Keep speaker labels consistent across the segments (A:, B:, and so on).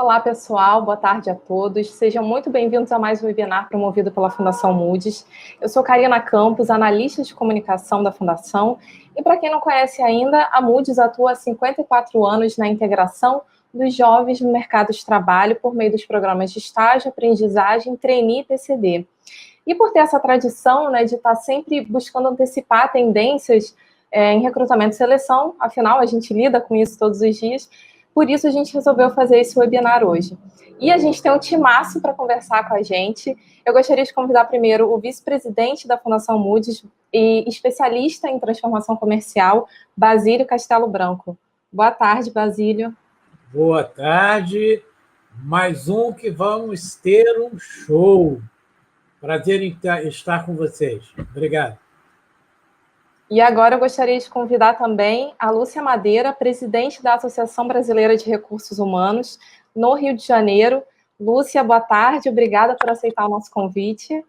A: Olá, pessoal. Boa tarde a todos. Sejam muito bem-vindos a mais um webinar promovido pela Fundação Moody's. Eu sou Karina Campos, analista de comunicação da Fundação. E para quem não conhece ainda, a Moody's atua há 54 anos na integração dos jovens no mercado de trabalho por meio dos programas de estágio, aprendizagem, trainee e PCD. E por ter essa tradição, de estar sempre buscando antecipar tendências em recrutamento e seleção, afinal, a gente lida com isso todos os dias. Por isso, a gente resolveu fazer esse webinar hoje. E a gente tem um timaço para conversar com a gente. Eu gostaria de convidar primeiro o vice-presidente da Fundação Moody's e especialista em transformação comercial, Basílio Castelo Branco. Boa tarde, Basílio.
B: Boa tarde. Mais um que vamos ter um show. Prazer em estar com vocês. Obrigado.
A: E agora eu gostaria de convidar também a Lúcia Madeira, presidente da Associação Brasileira de Recursos Humanos, no Rio de Janeiro. Lúcia, boa tarde, obrigada por aceitar o nosso convite.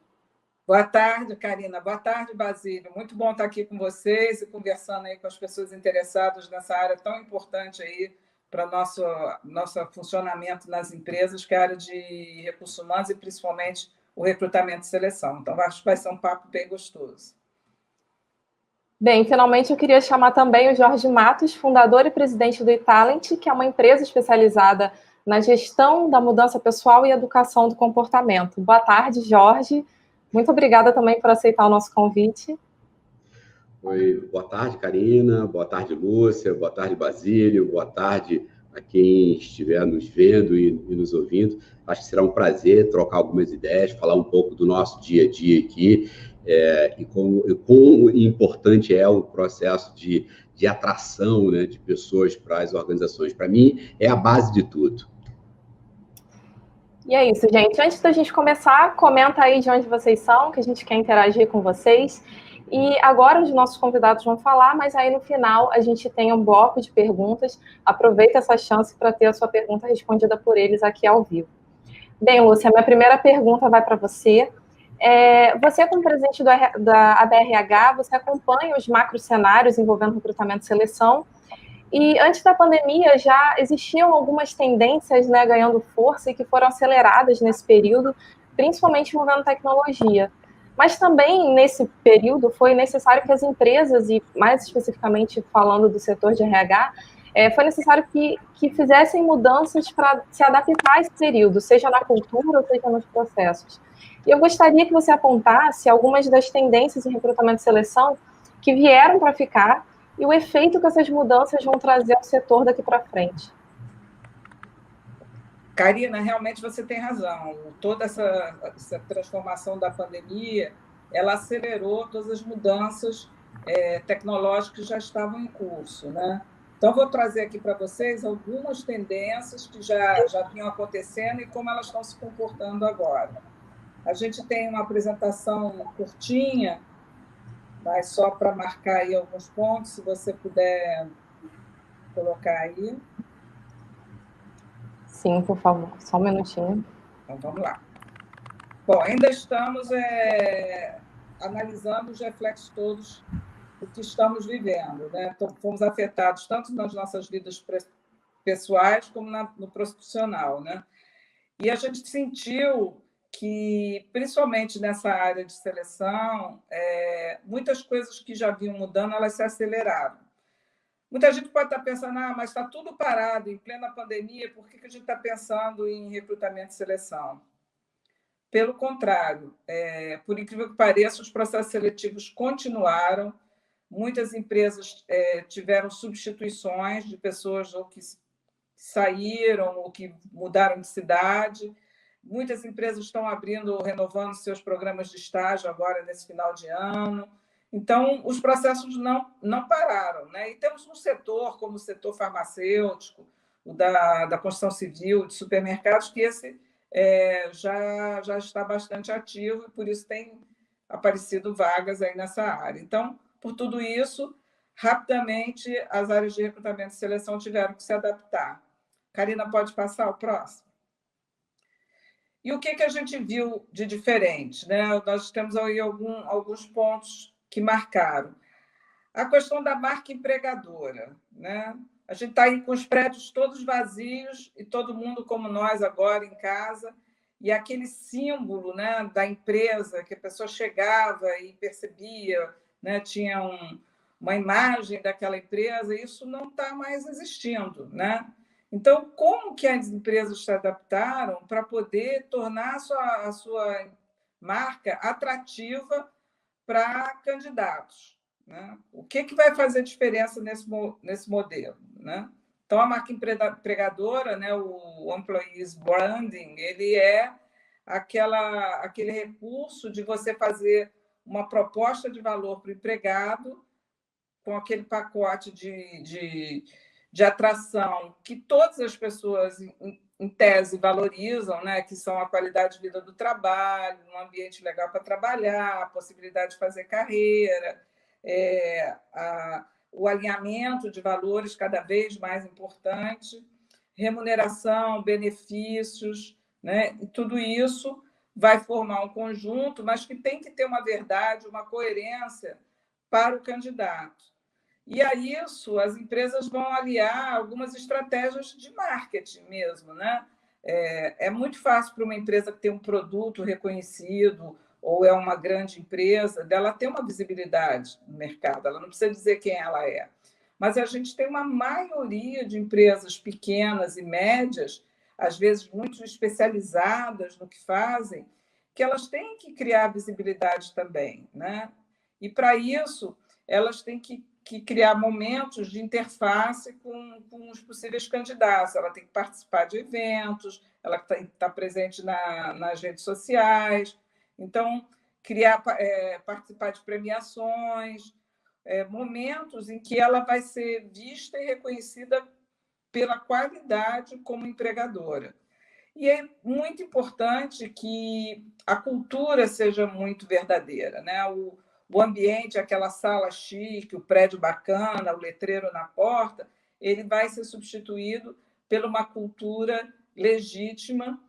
C: Boa tarde, Karina. Boa tarde, Basílio. Muito bom estar aqui com vocês e conversando aí com as pessoas interessadas nessa área tão importante aí para nosso funcionamento nas empresas, que é a área de recursos humanos e principalmente o recrutamento e seleção. Então, acho que vai ser um papo bem gostoso.
A: Bem, finalmente eu queria chamar também o Jorge Matos, fundador e presidente do eTalent, que é uma empresa especializada na gestão da mudança pessoal e educação do comportamento. Boa tarde, Jorge. Muito obrigada também por aceitar o nosso convite.
D: Oi, boa tarde, Karina. Boa tarde, Lúcia. Boa tarde, Basílio. Boa tarde a quem estiver nos vendo e nos ouvindo. Acho que será um prazer trocar algumas ideias, falar um pouco do nosso dia a dia aqui. E quão importante é o processo de atração, de pessoas para as organizações. Para mim, é a base de tudo.
A: E é isso, gente. Antes da gente começar, comenta aí de onde vocês são, que a gente quer interagir com vocês. E agora os nossos convidados vão falar, mas aí no final a gente tem um bloco de perguntas. Aproveita essa chance para ter a sua pergunta respondida por eles aqui ao vivo. Bem, Lúcia, minha primeira pergunta vai para você. Você, como presidente da ABRH, você acompanha os macrocenários envolvendo recrutamento e seleção. E antes da pandemia já existiam algumas tendências ganhando força e que foram aceleradas nesse período, principalmente envolvendo tecnologia. Mas também, nesse período, foi necessário que as empresas, e mais especificamente falando do setor de RH, foi necessário que fizessem mudanças para se adaptar a esse período, seja na cultura ou seja nos processos. E eu gostaria que você apontasse algumas das tendências em recrutamento e seleção que vieram para ficar e o efeito que essas mudanças vão trazer ao setor daqui para frente.
C: Karina, realmente você tem razão. Toda essa transformação da pandemia, ela acelerou todas as mudanças tecnológicas que já estavam em curso, né? Então, vou trazer aqui para vocês algumas tendências que já vinham acontecendo e como elas estão se comportando agora. A gente tem uma apresentação curtinha, mas só para marcar aí alguns pontos, se você puder colocar aí.
A: Sim, por favor, só um minutinho.
C: Então, vamos lá. Bom, ainda estamos analisando os reflexos todos do que estamos vivendo, né? Então, fomos afetados tanto nas nossas vidas pessoais como no profissional, né? E a gente sentiu que, principalmente nessa área de seleção, muitas coisas que já vinham mudando, elas se aceleraram. Muita gente pode estar pensando, mas está tudo parado, em plena pandemia, por que a gente está pensando em recrutamento e seleção? Pelo contrário, por incrível que pareça, os processos seletivos continuaram, muitas empresas tiveram substituições de pessoas ou que saíram ou que mudaram de cidade. Muitas empresas estão renovando seus programas de estágio agora, nesse final de ano. Então, os processos não pararam, né? E temos um setor, como o setor farmacêutico, o da construção civil, de supermercados, que esse já está bastante ativo e, por isso, tem aparecido vagas aí nessa área. Então, por tudo isso, rapidamente, as áreas de recrutamento e seleção tiveram que se adaptar. Karina, pode passar o próximo? E o que a gente viu de diferente, né? Nós temos aí alguns pontos que marcaram. A questão da marca empregadora, né? A gente está aí com os prédios todos vazios e todo mundo como nós agora em casa, e aquele símbolo, né, da empresa, que a pessoa chegava e percebia, né, tinha uma imagem daquela empresa, isso não está mais existindo, né? Então, como que as empresas se adaptaram para poder tornar a sua marca atrativa para candidatos, né? O que vai fazer diferença nesse modelo, né? Então, a marca empregadora, né, o Employees Branding, ele é aquele recurso de você fazer uma proposta de valor para o empregado com aquele pacote de atração que todas as pessoas, em tese, valorizam, né? Que são a qualidade de vida do trabalho, um ambiente legal para trabalhar, a possibilidade de fazer carreira, o alinhamento de valores cada vez mais importante, remuneração, benefícios, né? E tudo isso vai formar um conjunto, mas que tem que ter uma verdade, uma coerência para o candidato. E a isso, as empresas vão aliar algumas estratégias de marketing mesmo, né? É muito fácil para uma empresa que tem um produto reconhecido ou é uma grande empresa, dela ter uma visibilidade no mercado, ela não precisa dizer quem ela é. Mas a gente tem uma maioria de empresas pequenas e médias, às vezes muito especializadas no que fazem, que elas têm que criar visibilidade também, né? E, para isso, elas têm que criar momentos de interface com os possíveis candidatos. Ela tem que participar de eventos, ela tem que estar presente nas redes sociais. Então, participar de premiações, momentos em que ela vai ser vista e reconhecida pela qualidade como empregadora. E é muito importante que a cultura seja muito verdadeira, né? O ambiente, aquela sala chique, o prédio bacana, o letreiro na porta, ele vai ser substituído por uma cultura legítima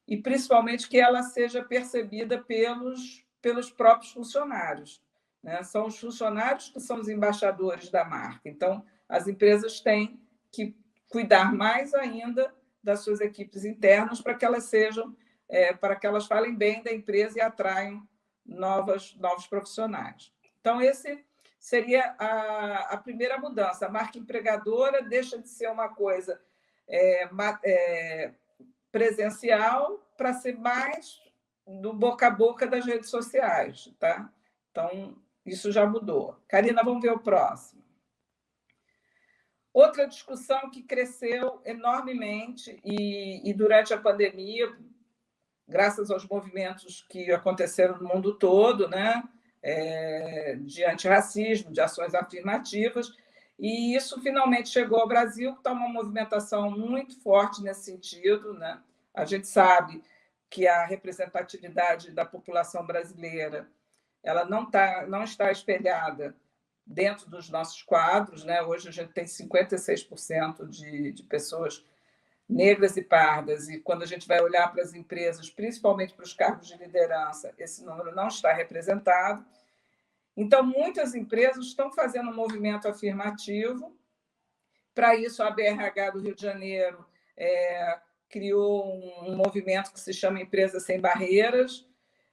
C: e, principalmente, que ela seja percebida pelos próprios funcionários, né? São os funcionários que são os embaixadores da marca. Então, as empresas têm que cuidar mais ainda das suas equipes internas para que elas falem bem da empresa e atraiam novos profissionais. Então, esse seria a primeira mudança. A marca empregadora deixa de ser uma coisa presencial para ser mais do boca a boca das redes sociais, tá? Então, isso já mudou. Karina, vamos ver o próximo. Outra discussão que cresceu enormemente e durante a pandemia, graças aos movimentos que aconteceram no mundo todo, né? De antirracismo, de ações afirmativas, e isso finalmente chegou ao Brasil, que está uma movimentação muito forte nesse sentido, né? A gente sabe que a representatividade da população brasileira ela não está espelhada dentro dos nossos quadros, né? Hoje a gente tem 56% de pessoas negras e pardas, e quando a gente vai olhar para as empresas, principalmente para os cargos de liderança, esse número não está representado. Então, muitas empresas estão fazendo um movimento afirmativo. Para isso, a BRH do Rio de Janeiro criou um movimento que se chama Empresa Sem Barreiras,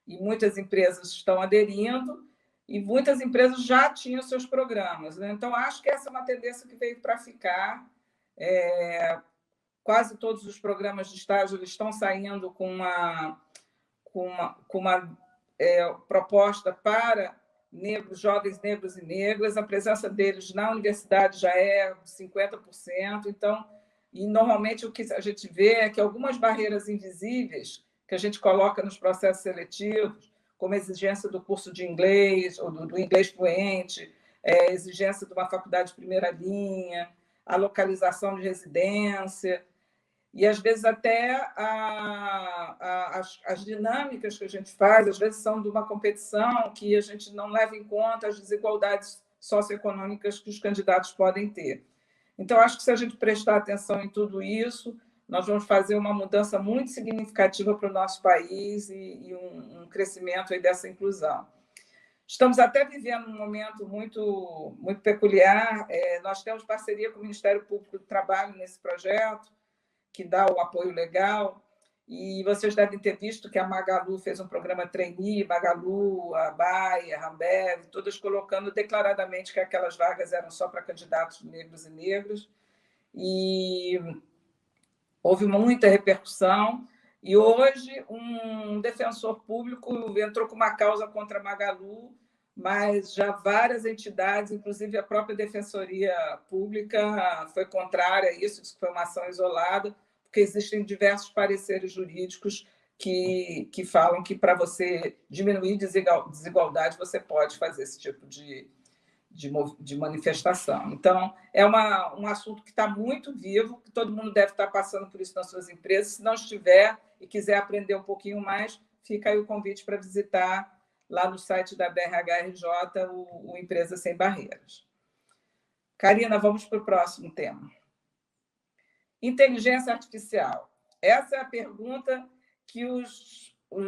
C: e muitas empresas estão aderindo, e muitas empresas já tinham seus programas, né? Então, acho que essa é uma tendência que veio para ficar. Quase todos os programas de estágio eles estão saindo com uma proposta para negros, jovens negros e negras. A presença deles na universidade já é 50%. Então, e normalmente o que a gente vê é que algumas barreiras invisíveis que a gente coloca nos processos seletivos, como a exigência do curso de inglês ou do inglês fluente, a exigência de uma faculdade de primeira linha, a localização de residência, e, às vezes, até as dinâmicas que a gente faz, às vezes, são de uma competição que a gente não leva em conta as desigualdades socioeconômicas que os candidatos podem ter. Então, acho que se a gente prestar atenção em tudo isso, nós vamos fazer uma mudança muito significativa para o nosso país e um crescimento aí dessa inclusão. Estamos até vivendo um momento muito, muito peculiar. Nós temos parceria com o Ministério Público do Trabalho nesse projeto, que dá o apoio legal. E vocês devem ter visto que a Magalu fez um programa trainee, Magalu, a Baia, a Ambev, todas colocando declaradamente que aquelas vagas eram só para candidatos negros e negras. E houve muita repercussão. E hoje um defensor público entrou com uma causa contra a Magalu, mas já várias entidades, inclusive a própria Defensoria Pública, foi contrária a isso, disse que foi uma ação isolada, porque existem diversos pareceres jurídicos que falam que para você diminuir desigualdade, você pode fazer esse tipo de manifestação. Então, é um assunto que está muito vivo, que todo mundo deve estar passando por isso nas suas empresas. Se não estiver e quiser aprender um pouquinho mais, fica aí o convite para visitar lá no site da BRHRJ o Empresa Sem Barreiras. Karina, vamos para o próximo tema. Inteligência artificial. Essa é a pergunta que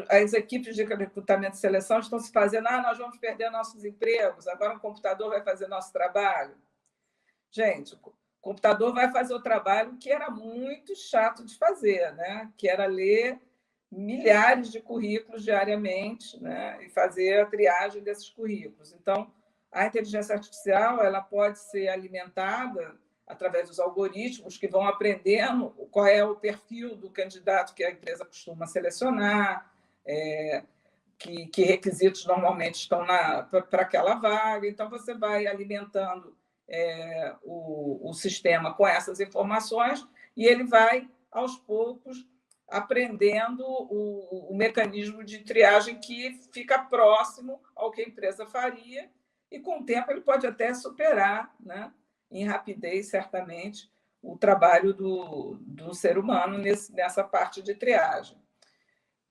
C: as equipes de recrutamento e seleção estão se fazendo. Nós vamos perder nossos empregos, agora o computador vai fazer nosso trabalho. Gente, o computador vai fazer o trabalho que era muito chato de fazer, né? Que era ler milhares de currículos diariamente, né? E fazer a triagem desses currículos. Então, a inteligência artificial ela pode ser alimentada através dos algoritmos que vão aprendendo qual é o perfil do candidato que a empresa costuma selecionar, que requisitos normalmente estão para aquela vaga. Então, você vai alimentando o sistema com essas informações e ele vai, aos poucos, aprendendo o mecanismo de triagem que fica próximo ao que a empresa faria e, com o tempo, ele pode até superar, né, em rapidez, certamente, o trabalho do ser humano nessa parte de triagem.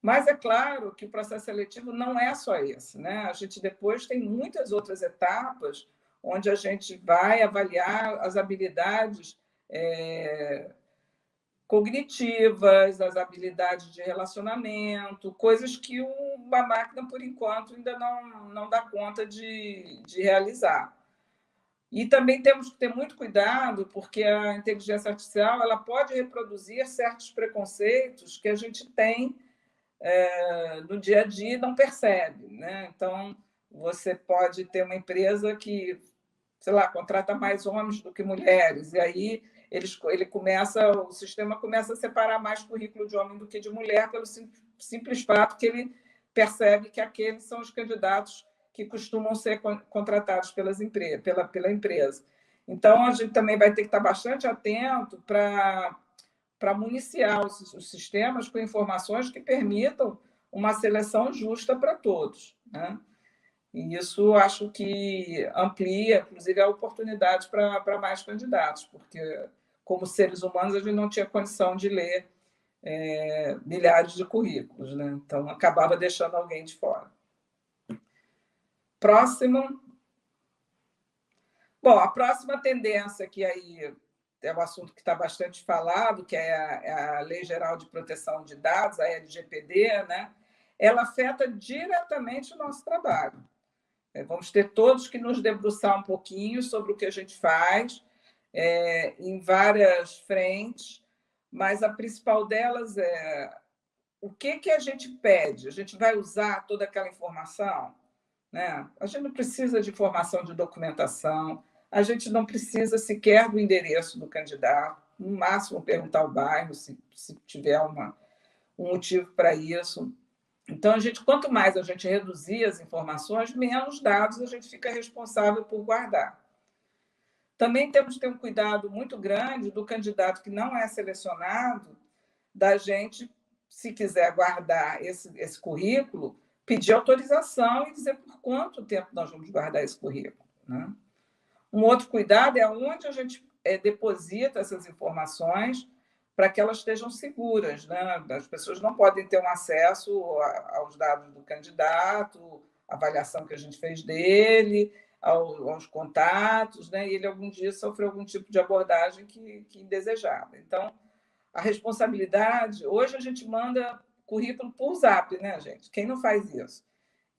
C: Mas é claro que o processo seletivo não é só esse, né? A gente depois tem muitas outras etapas onde a gente vai avaliar as habilidades cognitivas, as habilidades de relacionamento, coisas que uma máquina, por enquanto, ainda não dá conta de realizar. E também temos que ter muito cuidado, porque a inteligência artificial ela pode reproduzir certos preconceitos que a gente tem no dia a dia e não percebe, né? Então, você pode ter uma empresa que, sei lá, contrata mais homens do que mulheres, e aí o sistema começa a separar mais currículo de homem do que de mulher, pelo simples fato que ele percebe que aqueles são os candidatos que costumam ser contratados pela empresa. Então, a gente também vai ter que estar bastante atento para municiar os sistemas com informações que permitam uma seleção justa para todos, né? E isso acho que amplia, inclusive, a oportunidade para mais candidatos, porque, como seres humanos, a gente não tinha condição de ler milhares de currículos, né? Então, acabava deixando alguém de fora. Próximo. Bom, a próxima tendência, que aí é um assunto que está bastante falado, que é a Lei Geral de Proteção de Dados, a LGPD, né? Ela afeta diretamente o nosso trabalho. Vamos ter todos que nos debruçar um pouquinho sobre o que a gente faz, em várias frentes, mas a principal delas é o que a gente pede? A gente vai usar toda aquela informação? Né? A gente não precisa de informação de documentação, a gente não precisa sequer do endereço do candidato, no máximo perguntar o bairro, se tiver um motivo para isso. Então, quanto mais a gente reduzir as informações, menos dados a gente fica responsável por guardar. Também temos que ter um cuidado muito grande do candidato que não é selecionado, da gente, se quiser guardar esse currículo, pedir autorização e dizer por quanto tempo nós vamos guardar esse currículo, né? Um outro cuidado é onde a gente deposita essas informações para que elas estejam seguras, né? As pessoas não podem ter um acesso aos dados do candidato, a avaliação que a gente fez dele, aos contatos, né? E ele algum dia sofreu algum tipo de abordagem que indesejada. Então, a responsabilidade... Hoje a gente manda currículo por Zap, né, gente? Quem não faz isso?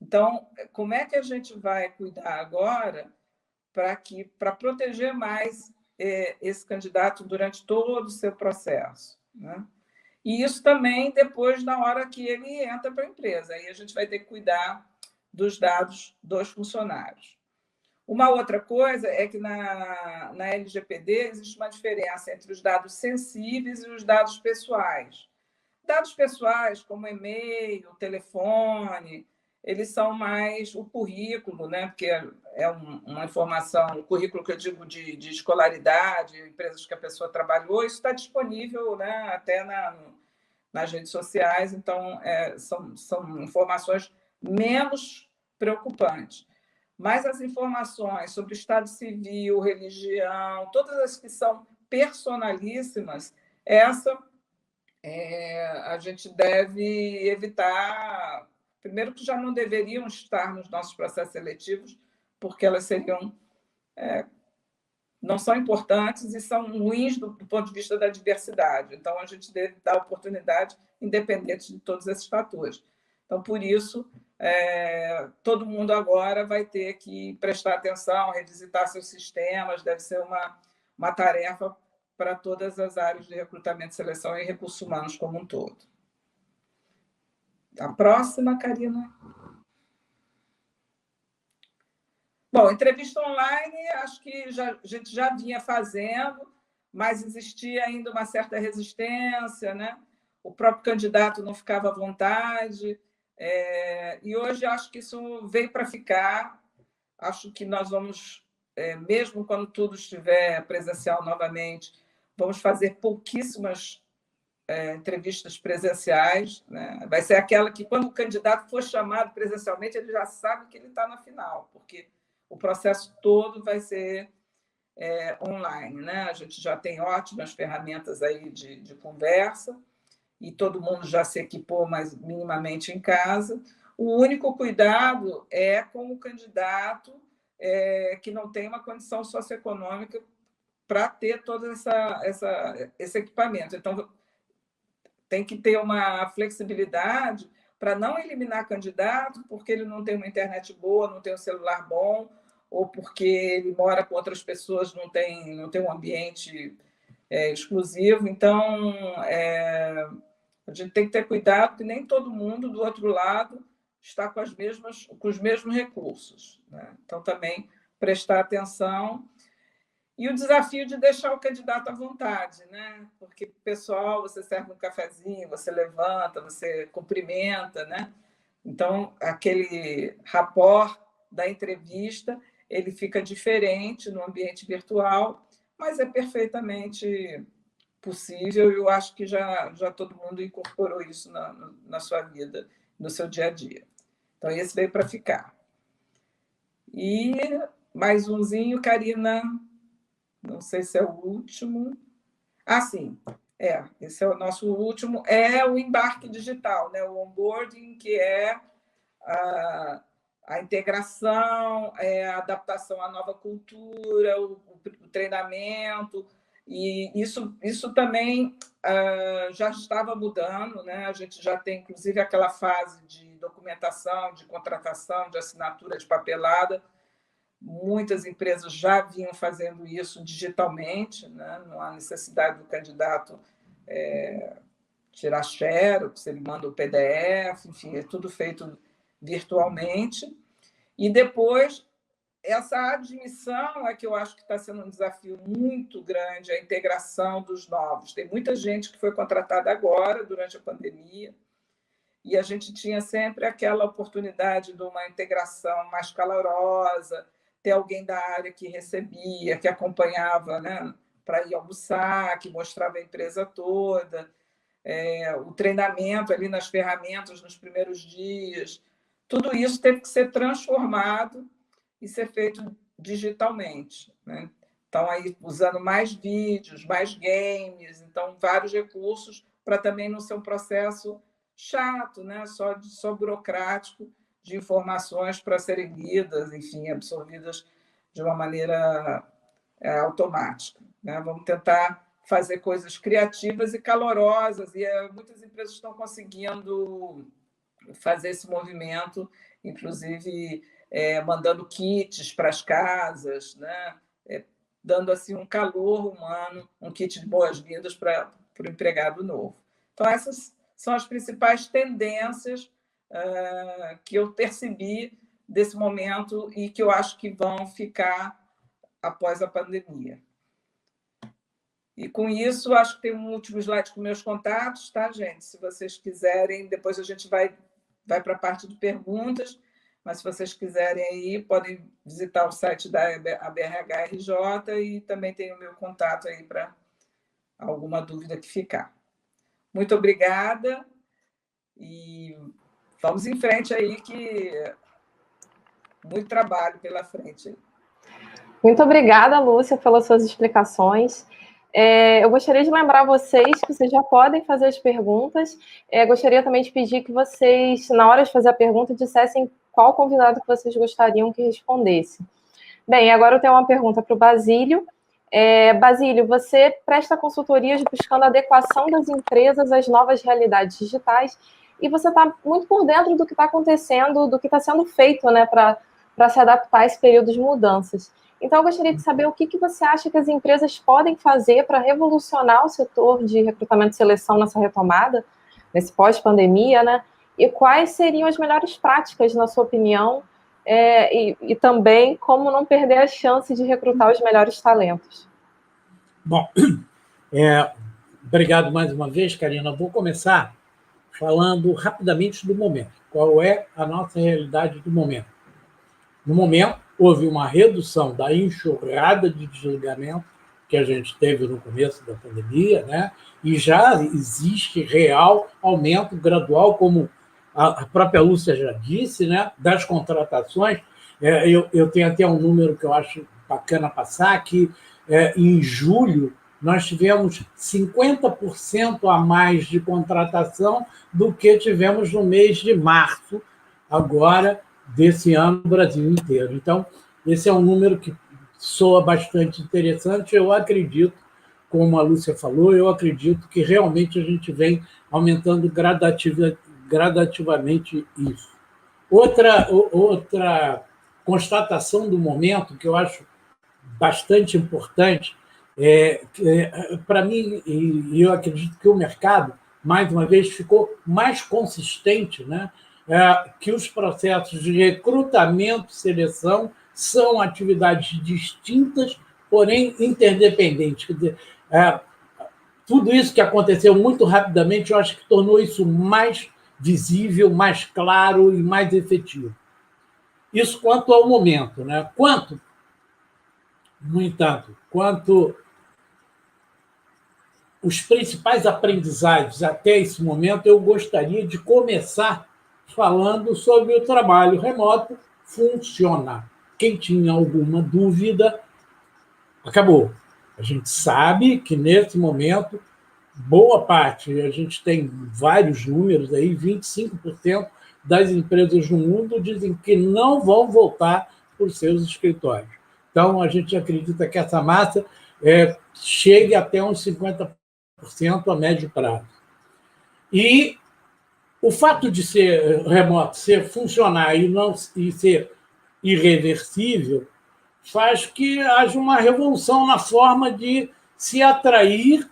C: Então, como é que a gente vai cuidar agora para proteger mais esse candidato durante todo o seu processo, né? E isso também depois, na hora que ele entra para a empresa. Aí a gente vai ter que cuidar dos dados dos funcionários. Uma outra coisa é que na LGPD existe uma diferença entre os dados sensíveis e os dados pessoais. Dados pessoais, como e-mail, telefone, eles são mais o currículo, né? Porque é uma informação, o currículo que eu digo de escolaridade, empresas que a pessoa trabalhou, isso está disponível, né? Até nas redes sociais, então são informações menos preocupantes. Mas as informações sobre estado civil, religião, todas as que são personalíssimas, a gente deve evitar. Primeiro, que já não deveriam estar nos nossos processos seletivos, porque elas não são importantes e são ruins do ponto de vista da diversidade. Então, a gente deve dar oportunidade independente de todos esses fatores. Então, por isso, todo mundo agora vai ter que prestar atenção, revisitar seus sistemas, deve ser uma tarefa para todas as áreas de recrutamento, seleção e recursos humanos como um todo. A próxima, Karina. Bom, entrevista online, acho que a gente já vinha fazendo, mas existia ainda uma certa resistência, né? O próprio candidato não ficava à vontade, e hoje acho que isso veio para ficar. Acho que nós vamos, mesmo quando tudo estiver presencial novamente, vamos fazer pouquíssimas entrevistas presenciais, né? Vai ser aquela que, quando o candidato for chamado presencialmente, ele já sabe que ele está na final, porque o processo todo vai ser online, né? A gente já tem ótimas ferramentas aí de conversa e todo mundo já se equipou mais minimamente em casa. O único cuidado é com o candidato que não tem uma condição socioeconômica para ter todo esse equipamento. Então, tem que ter uma flexibilidade para não eliminar candidato porque ele não tem uma internet boa, não tem um celular bom, ou porque ele mora com outras pessoas, não tem um ambiente exclusivo. Então, a gente tem que ter cuidado, porque nem todo mundo do outro lado está com os mesmos recursos, né? Então, também prestar atenção. E o desafio de deixar o candidato à vontade, né? Porque, pessoal, você serve um cafezinho, você levanta, você cumprimenta, né? Então, aquele rapport da entrevista, ele fica diferente no ambiente virtual, mas é perfeitamente possível, e eu acho que já todo mundo incorporou isso na sua vida, no seu dia a dia. Então, esse veio para ficar. E mais umzinho, Karina. Não sei se é o último. Ah, sim. Esse é o nosso último. É o embarque digital, né? O onboarding, que é a integração, a adaptação à nova cultura, o treinamento. E isso também já estava mudando, né? A gente já tem, inclusive, aquela fase de documentação, de contratação, de assinatura de papelada. Muitas empresas já vinham fazendo isso digitalmente, né? Não há necessidade do candidato tirar xerox, ele manda o PDF, enfim, é tudo feito virtualmente. E depois, essa admissão é que eu acho que está sendo um desafio muito grande, a integração dos novos. Tem muita gente que foi contratada agora, durante a pandemia, e a gente tinha sempre aquela oportunidade de uma integração mais calorosa, ter alguém da área que recebia, que acompanhava, né, para ir almoçar, que mostrava a empresa toda, o treinamento ali nas ferramentas nos primeiros dias. Tudo isso teve que ser transformado e ser feito digitalmente, né? Então, aí, usando mais vídeos, mais games, então, vários recursos para também não ser um processo chato, né? Só burocrático, de informações para serem lidas, enfim, absorvidas de uma maneira automática, né? Vamos tentar fazer coisas criativas e calorosas, e muitas empresas estão conseguindo fazer esse movimento, inclusive mandando kits para as casas, né? Dando assim um calor humano, um kit de boas-vindas para o empregado novo. Então, essas são as principais tendências que eu percebi desse momento e que eu acho que vão ficar após a pandemia. E, com isso, acho que tem um último slide com meus contatos, tá, gente? Se vocês quiserem, depois a gente vai para a parte de perguntas, mas se vocês quiserem aí, podem visitar o site da ABRHRJ e também tem o meu contato aí para alguma dúvida que ficar. Muito obrigada e vamos em frente aí, que muito trabalho pela frente.
A: Muito obrigada, Lúcia, pelas suas explicações. Eu gostaria de lembrar vocês que vocês já podem fazer as perguntas. Gostaria também de pedir que vocês, na hora de fazer a pergunta, dissessem qual convidado que vocês gostariam que respondesse. Bem, agora eu tenho uma pergunta para o Basílio. Basílio, você presta consultorias buscando a adequação das empresas às novas realidades digitais e você está muito por dentro do que está acontecendo, do que está sendo feito, né, para se adaptar a esse período de mudanças. Então, eu gostaria de saber o que você acha que as empresas podem fazer para revolucionar o setor de recrutamento e seleção nessa retomada, nesse pós-pandemia, né? E quais seriam as melhores práticas, na sua opinião, e também como não perder a chance de recrutar os melhores talentos.
B: Bom, obrigado mais uma vez, Karina. Vou começar falando rapidamente do momento. Qual é a nossa realidade do momento? No momento, houve uma redução da enxurrada de desligamento que a gente teve no começo da pandemia, né? E já existe real aumento gradual, como a própria Lúcia já disse, né? Das contratações. Eu tenho até um número que eu acho bacana passar, que em julho nós tivemos 50% a mais de contratação do que tivemos no mês de março, agora, desse ano, no Brasil inteiro. Então, esse é um número que soa bastante interessante. Eu acredito, como a Lúcia falou, eu acredito que realmente a gente vem aumentando gradativamente isso. Outra constatação do momento, que eu acho bastante importante, para mim, e eu acredito que o mercado, mais uma vez, ficou mais consistente, né? Que os processos de recrutamento e seleção são atividades distintas, porém interdependentes. Quer dizer, tudo isso que aconteceu muito rapidamente, eu acho que tornou isso mais visível, mais claro e mais efetivo. Isso quanto ao momento, né? No entanto, quanto os principais aprendizados até esse momento, eu gostaria de começar falando sobre o trabalho remoto funciona. Quem tinha alguma dúvida, acabou. A gente sabe que, nesse momento, boa parte, a gente tem vários números aí, 25% das empresas no mundo dizem que não vão voltar para os seus escritórios. Então, a gente acredita que essa massa chegue até uns 50% a médio prazo. E o fato de ser remoto, funcionar e ser irreversível, faz que haja uma revolução na forma de se atrair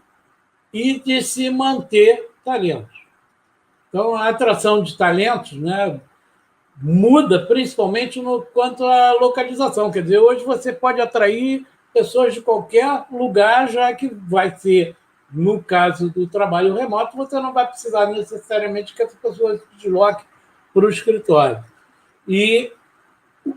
B: e de se manter talentos. Então, a atração de talentos, né, muda principalmente quanto à localização. Quer dizer, hoje você pode atrair pessoas de qualquer lugar, já que vai ser, no caso do trabalho remoto, você não vai precisar necessariamente que essa pessoa se desloque para o escritório. E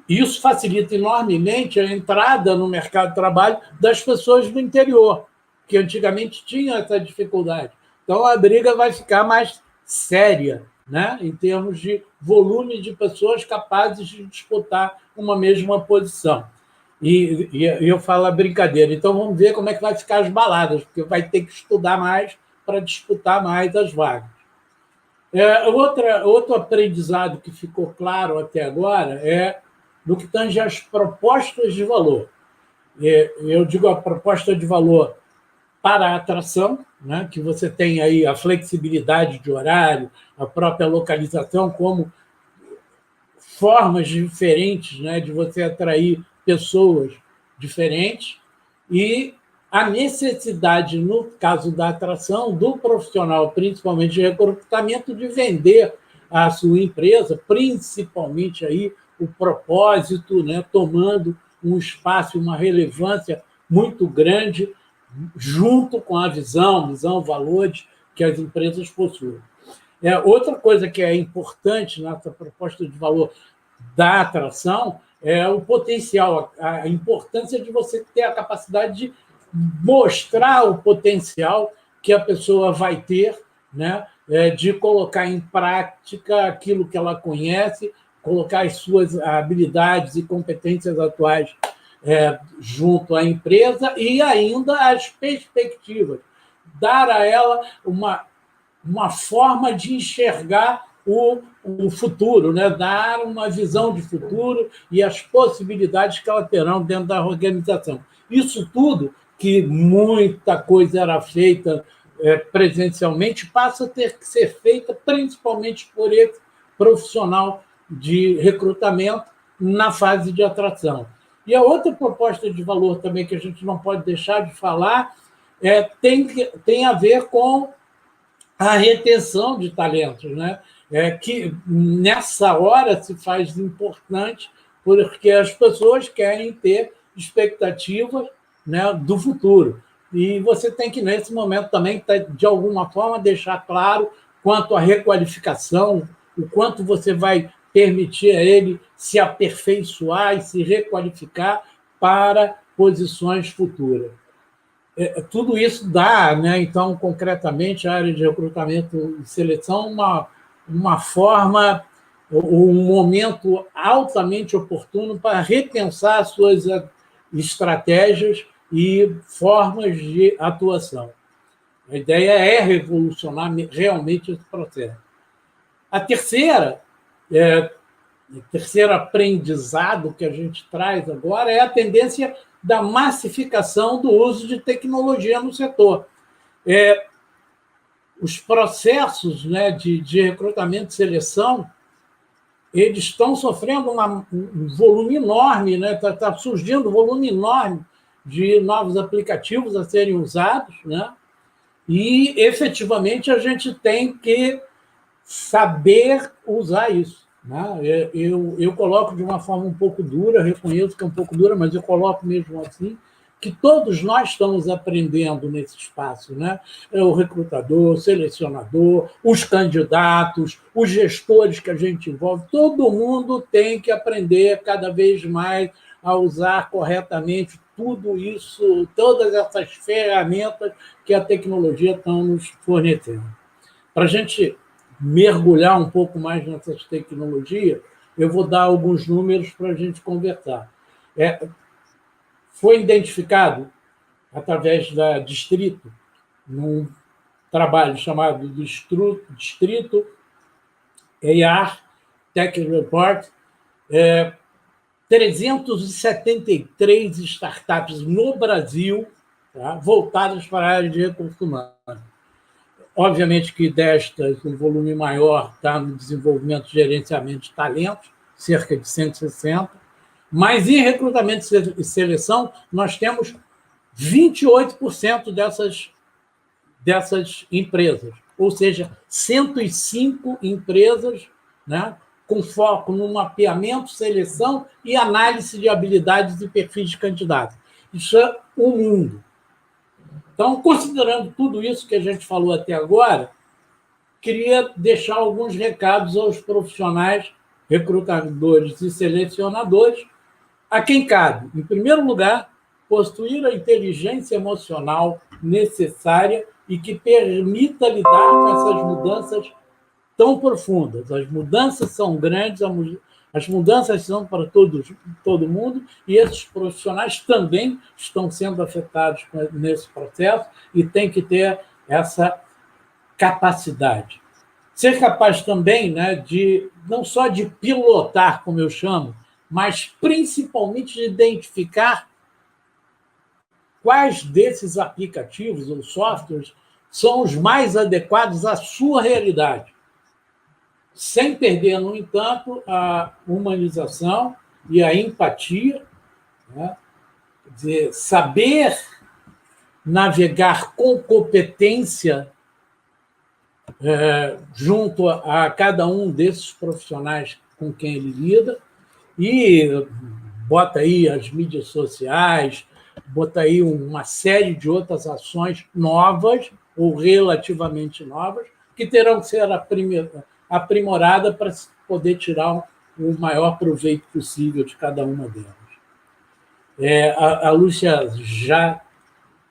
B: isso facilita enormemente a entrada no mercado de trabalho das pessoas do interior, que antigamente tinham essa dificuldade. Então, a briga vai ficar mais séria, né, em termos de volume de pessoas capazes de disputar uma mesma posição. E eu falo a brincadeira. Então, vamos ver como é que vai ficar as baladas, porque vai ter que estudar mais para disputar mais as vagas. Outro aprendizado que ficou claro até agora é no que tange às propostas de valor. Eu digo a proposta de valor para a atração, né, que você tem aí a flexibilidade de horário, a própria localização como formas diferentes, né, de você atrair pessoas diferentes e a necessidade, no caso da atração do profissional, principalmente de recrutamento, de vender a sua empresa, principalmente aí o propósito, né, tomando um espaço, uma relevância muito grande, junto com a visão, valores que as empresas possuem. Outra coisa que é importante nessa proposta de valor da atração é o potencial, a importância de você ter a capacidade de mostrar o potencial que a pessoa vai ter, né, de colocar em prática aquilo que ela conhece, colocar as suas habilidades e competências atuais junto à empresa e ainda as perspectivas, dar a ela uma forma de enxergar o futuro, né? Dar uma visão de futuro e as possibilidades que ela terão dentro da organização. Isso tudo, que muita coisa era feita presencialmente, passa a ter que ser feita principalmente por esse profissional de recrutamento na fase de atração. E a outra proposta de valor também que a gente não pode deixar de falar tem a ver com a retenção de talentos, né? Que nessa hora se faz importante porque as pessoas querem ter expectativas, né, do futuro. E você tem que, nesse momento, também, de alguma forma, deixar claro quanto à requalificação, o quanto você vai permitir a ele se aperfeiçoar e se requalificar para posições futuras. Tudo isso dá, né, então, concretamente, a área de recrutamento e seleção, uma forma, um momento altamente oportuno para repensar suas estratégias e formas de atuação. A ideia é revolucionar realmente esse processo. A terceiro aprendizado que a gente traz agora é a tendência da massificação do uso de tecnologia no setor. Os processos, né, de recrutamento e seleção, eles estão sofrendo um volume enorme, né? Tá surgindo um volume enorme de novos aplicativos a serem usados, né? E, efetivamente, a gente tem que saber usar isso, né? Eu coloco de uma forma um pouco dura, reconheço que é um pouco dura, mas eu coloco mesmo assim, que todos nós estamos aprendendo nesse espaço, né? O recrutador, o selecionador, os candidatos, os gestores que a gente envolve, todo mundo tem que aprender cada vez mais a usar corretamente tudo isso, todas essas ferramentas que a tecnologia está nos fornecendo. Para a gente mergulhar um pouco mais nessas tecnologias, eu vou dar alguns números para a gente conversar. Foi identificado, através da Distrito, num trabalho chamado Distrito AR Tech Report, 373 startups no Brasil, tá, voltadas para a área de recursos humanos. Obviamente que destas, um volume maior está no desenvolvimento e gerenciamento de talentos, cerca de 160, mas em recrutamento e seleção nós temos 28% dessas empresas, ou seja, 105 empresas, né, com foco no mapeamento, seleção e análise de habilidades e perfis de candidatos. Isso é o mundo. Então, considerando tudo isso que a gente falou até agora, queria deixar alguns recados aos profissionais, recrutadores e selecionadores, a quem cabe, em primeiro lugar, possuir a inteligência emocional necessária e que permita lidar com essas mudanças tão profundas. As mudanças são grandes, as mudanças são para todo mundo, e esses profissionais também estão sendo afetados nesse processo e têm que ter essa capacidade. Ser capaz também, né, de não só de pilotar, como eu chamo, mas principalmente de identificar quais desses aplicativos ou softwares são os mais adequados à sua realidade. sem perder, no entanto, a humanização e a empatia, né? Quer dizer, saber navegar com competência junto a cada um desses profissionais com quem ele lida, e bota aí as mídias sociais, bota aí uma série de outras ações novas, ou relativamente novas, que terão que ser aprimoradas para poder tirar o maior proveito possível de cada uma delas. A Lúcia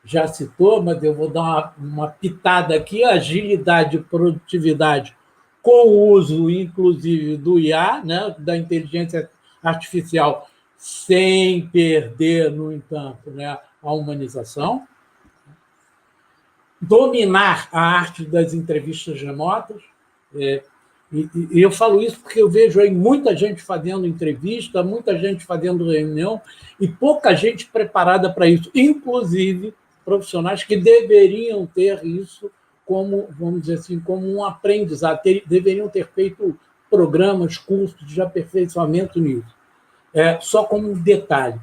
B: já citou, mas eu vou dar uma pitada aqui: agilidade e produtividade com o uso, inclusive, do IA, né, da inteligência artificial, sem perder, no entanto, né, a humanização. Dominar a arte das entrevistas remotas. E eu falo isso porque eu vejo aí muita gente fazendo entrevista, muita gente fazendo reunião e pouca gente preparada para isso, inclusive profissionais que deveriam ter isso como, vamos dizer assim, como um aprendizado, deveriam ter feito programas, cursos de aperfeiçoamento nisso. Só como um detalhe: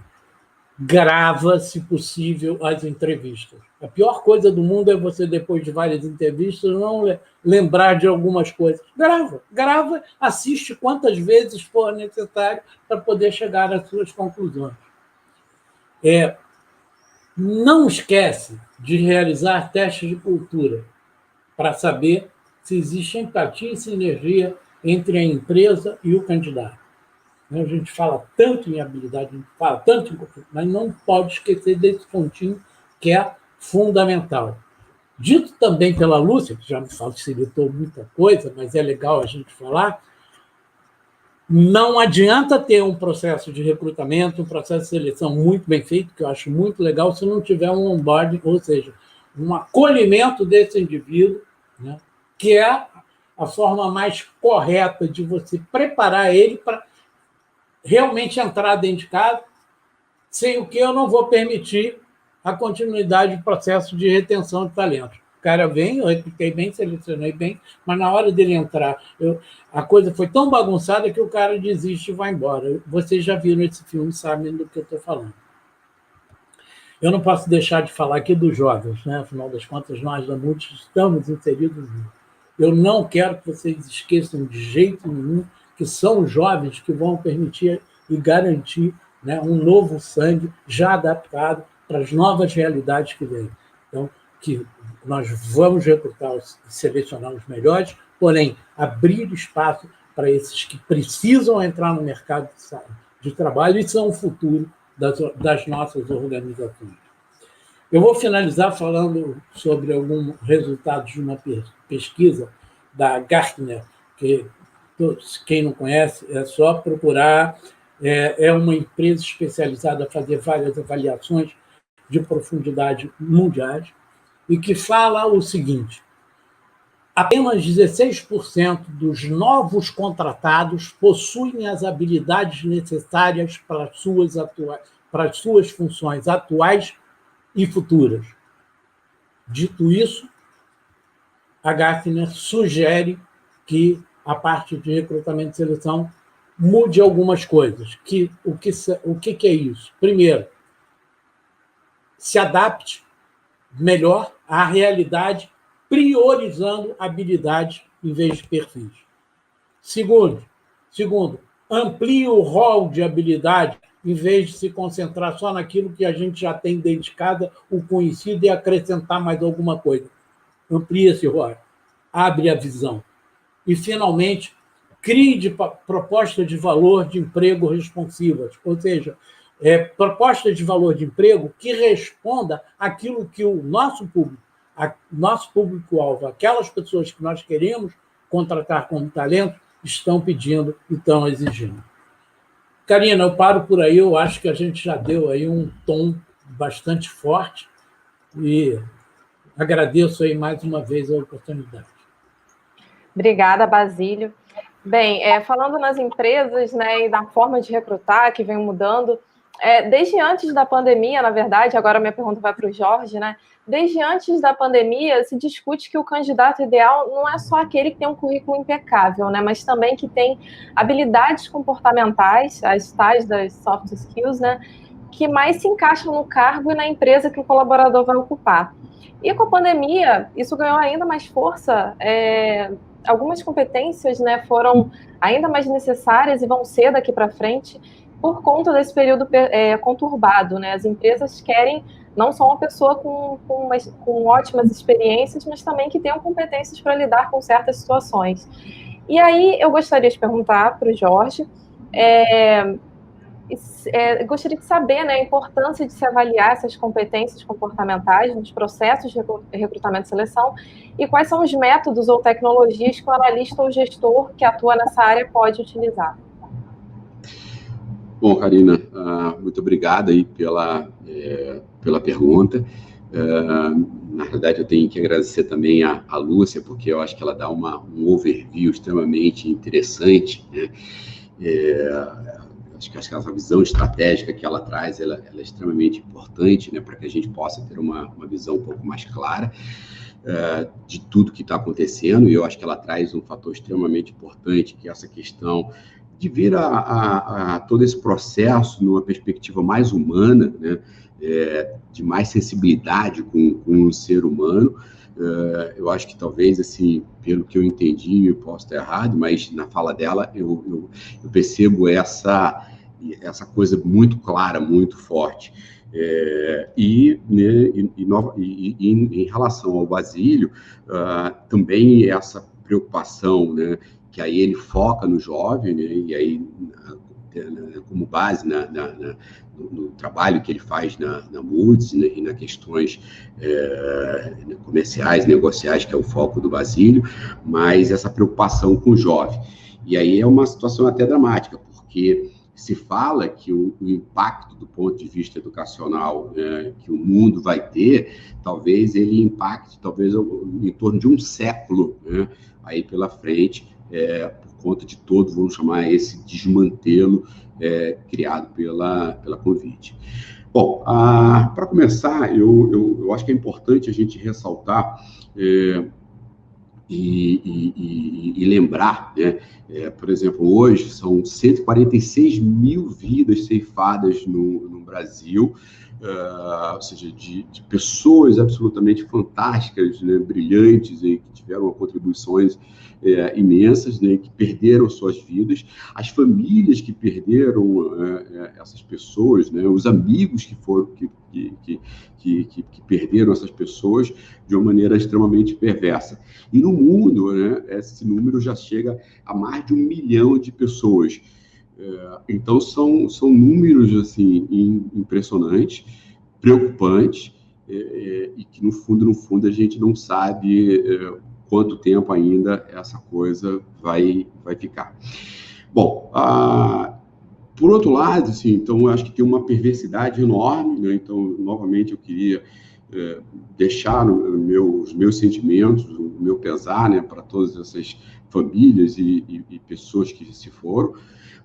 B: grava, se possível, as entrevistas. A pior coisa do mundo é você, depois de várias entrevistas, não lembrar de algumas coisas. Grava, assiste quantas vezes for necessário para poder chegar às suas conclusões. Não esquece de realizar testes de cultura para saber se existe empatia e sinergia entre a empresa e o candidato. A gente fala tanto em habilidade, a gente fala tanto em competência, mas não pode esquecer desse pontinho que é fundamental. Dito também pela Lúcia, que já me facilitou muita coisa, mas é legal a gente falar, não adianta ter um processo de recrutamento, um processo de seleção muito bem feito, que eu acho muito legal, se não tiver um onboarding, ou seja, um acolhimento desse indivíduo, né, que é a forma mais correta de você preparar ele para realmente entrar dentro de casa, sem o que eu não vou permitir a continuidade do processo de retenção de talentos. O cara vem, eu recrutei bem, selecionei bem, mas na hora dele entrar, a coisa foi tão bagunçada que o cara desiste e vai embora. Vocês já viram esse filme, sabem do que eu estou falando. Eu não posso deixar de falar aqui dos jovens, né? Afinal das contas, nós da MUT estamos inseridos nisso. Eu não quero que vocês esqueçam de jeito nenhum que são os jovens que vão permitir e garantir, né, um novo sangue já adaptado para as novas realidades que vêm. Então, que nós vamos recrutar e selecionar os melhores, porém, abrir espaço para esses que precisam entrar no mercado de trabalho e são o futuro das nossas organizações. Eu vou finalizar falando sobre alguns resultados de uma pesquisa da Gartner, que quem não conhece, é só procurar. É uma empresa especializada a fazer várias avaliações de profundidade mundiais e que fala o seguinte: apenas 16% dos novos contratados possuem as habilidades necessárias para as suas funções atuais e futuras. Dito isso, a Gartner sugere que a parte de recrutamento e seleção mude algumas coisas. O que é isso? Primeiro, se adapte melhor à realidade, priorizando habilidades em vez de perfis. Segundo, amplie o rol de habilidade em vez de se concentrar só naquilo que a gente já tem dedicado, o conhecido, e acrescentar mais alguma coisa. Amplie esse rol, abre a visão. E, finalmente, crie propostas de valor de emprego responsivas, ou seja, propostas de valor de emprego que responda àquilo que o nosso público-alvo, aquelas pessoas que nós queremos contratar como talento, estão pedindo e estão exigindo. Karina, eu paro por aí, eu acho que a gente já deu aí um tom bastante forte e agradeço aí mais uma vez a oportunidade.
A: Obrigada, Basílio. Bem, falando nas empresas, né, e na forma de recrutar que vem mudando, Desde antes da pandemia, na verdade, agora minha pergunta vai para o Jorge, né? Desde antes da pandemia, se discute que o candidato ideal não é só aquele que tem um currículo impecável, né? Mas também que tem habilidades comportamentais, as tais das soft skills, né? Que mais se encaixam no cargo e na empresa que o colaborador vai ocupar. E com a pandemia, isso ganhou ainda mais força. Algumas competências, né, foram ainda mais necessárias e vão ser daqui para frente por conta desse período conturbado, né? As empresas querem não só uma pessoa com ótimas experiências, mas também que tenham competências para lidar com certas situações. E aí eu gostaria de perguntar para o Jorge, gostaria de saber, né, a importância de se avaliar essas competências comportamentais nos processos de recrutamento e seleção e quais são os métodos ou tecnologias que o analista ou gestor que atua nessa área pode utilizar.
D: Bom, Karina, muito obrigado aí pela pergunta. Na verdade, eu tenho que agradecer também a Lúcia, porque eu acho que ela dá um overview extremamente interessante, né? Acho que essa visão estratégica que ela traz, ela é extremamente importante, né, para que a gente possa ter uma visão um pouco mais clara de tudo que está acontecendo, e eu acho que ela traz um fator extremamente importante, que é essa questão de ver a todo esse processo numa perspectiva mais humana, né, de mais sensibilidade com o ser humano. Eu acho que talvez, assim, pelo que eu entendi, eu posso estar errado, mas na fala dela eu percebo essa coisa muito clara, muito forte. Em relação ao Basílio, também essa preocupação, né, que aí ele foca no jovem, né, e aí como base no trabalho que ele faz na Moody's, né, e nas questões comerciais, negociais, que é o foco do Basílio, mas essa preocupação com o jovem. E aí é uma situação até dramática, porque se fala que o impacto do ponto de vista educacional, que o mundo vai ter, talvez ele impacte em torno de um século, né, aí pela frente, por conta de todo, vamos chamar esse desmantelo criado pela Covid. Bom, para começar, eu acho que é importante a gente ressaltar e lembrar, né? Por exemplo, hoje são 146 mil vidas ceifadas no Brasil, ou seja, de pessoas absolutamente fantásticas, né, brilhantes, que tiveram contribuições imensas, né, que perderam suas vidas, as famílias que perderam essas pessoas, né, os amigos que perderam essas pessoas de uma maneira extremamente perversa. E no mundo, né, esse número já chega a mais de 1 milhão de pessoas. Então, são números assim, impressionantes, preocupantes, e que, no fundo, a gente não sabe quanto tempo ainda essa coisa vai ficar. Bom, por outro lado, assim, então, eu acho que tem uma perversidade enorme, né? Então, novamente, eu queria deixar os meus sentimentos, o meu pesar, né, para todas essas famílias e pessoas que se foram.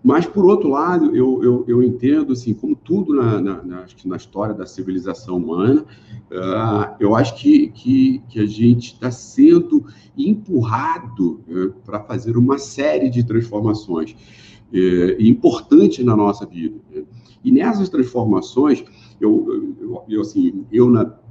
D: Mas, por outro lado, eu entendo, assim, como tudo na história da civilização humana, eu acho que a gente está sendo empurrado para fazer uma série de transformações importantes na nossa vida. E nessas transformações,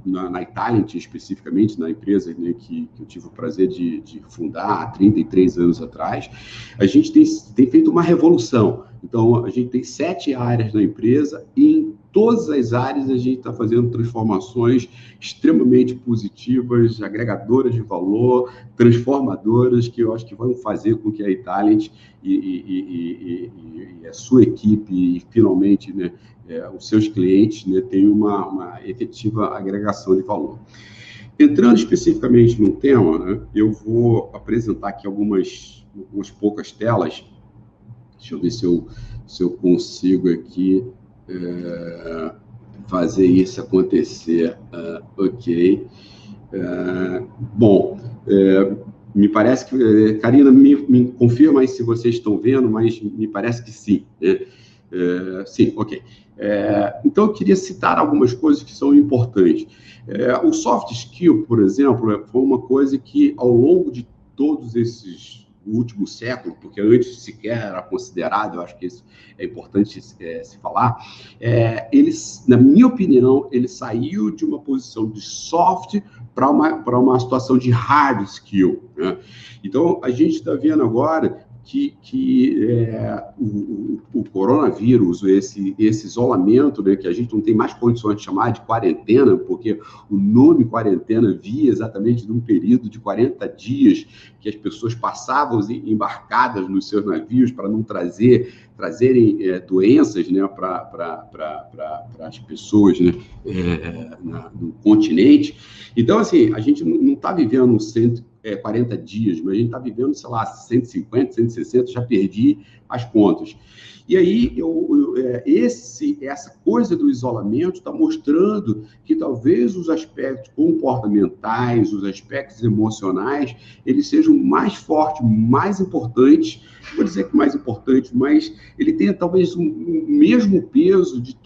D: na iTalent, especificamente, na empresa, né, que eu tive o prazer de fundar há 33 anos atrás, a gente tem feito uma revolução. Então, a gente tem 7 áreas na empresa e em todas as áreas a gente está fazendo transformações extremamente positivas, agregadoras de valor, transformadoras, que eu acho que vão fazer com que a iTalent e a sua equipe e, finalmente, né, os seus clientes, né, tenham uma efetiva agregação de valor. Entrando especificamente no tema, né, eu vou apresentar aqui algumas poucas telas. Deixa eu ver se eu consigo aqui fazer isso acontecer. Ok. Bom, me parece que... Karina, me confirma aí se vocês estão vendo, mas me parece que sim, né? Sim, ok. Então, eu queria citar algumas coisas que são importantes. O soft skill, por exemplo, foi uma coisa que, ao longo de todos esses últimos séculos, porque antes sequer era considerado, eu acho que isso é importante se falar, na minha opinião, ele saiu de uma posição de soft para uma situação de hard skill, né? Então, a gente está vendo agora que o coronavírus, esse isolamento, né, que a gente não tem mais condições de chamar de quarentena, porque o nome quarentena via exatamente de um período de 40 dias que as pessoas passavam embarcadas nos seus navios para não trazerem doenças, né, para as pessoas, né, no continente. Então, assim, a gente não está vivendo 40 dias, mas a gente está vivendo, sei lá, 150, 160, já perdi as contas. E aí, essa coisa do isolamento está mostrando que talvez os aspectos comportamentais, os aspectos emocionais, eles sejam mais fortes, mais importantes. Não vou dizer que mais importante, mas ele tenha talvez o mesmo peso de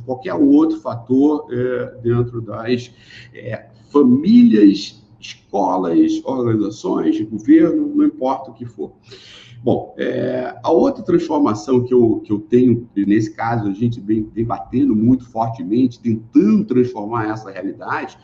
D: qualquer outro fator dentro das famílias, escolas, organizações, governo, não importa o que for. Bom, a outra transformação que eu tenho, nesse caso, a gente vem batendo muito fortemente, tentando transformar essa realidade,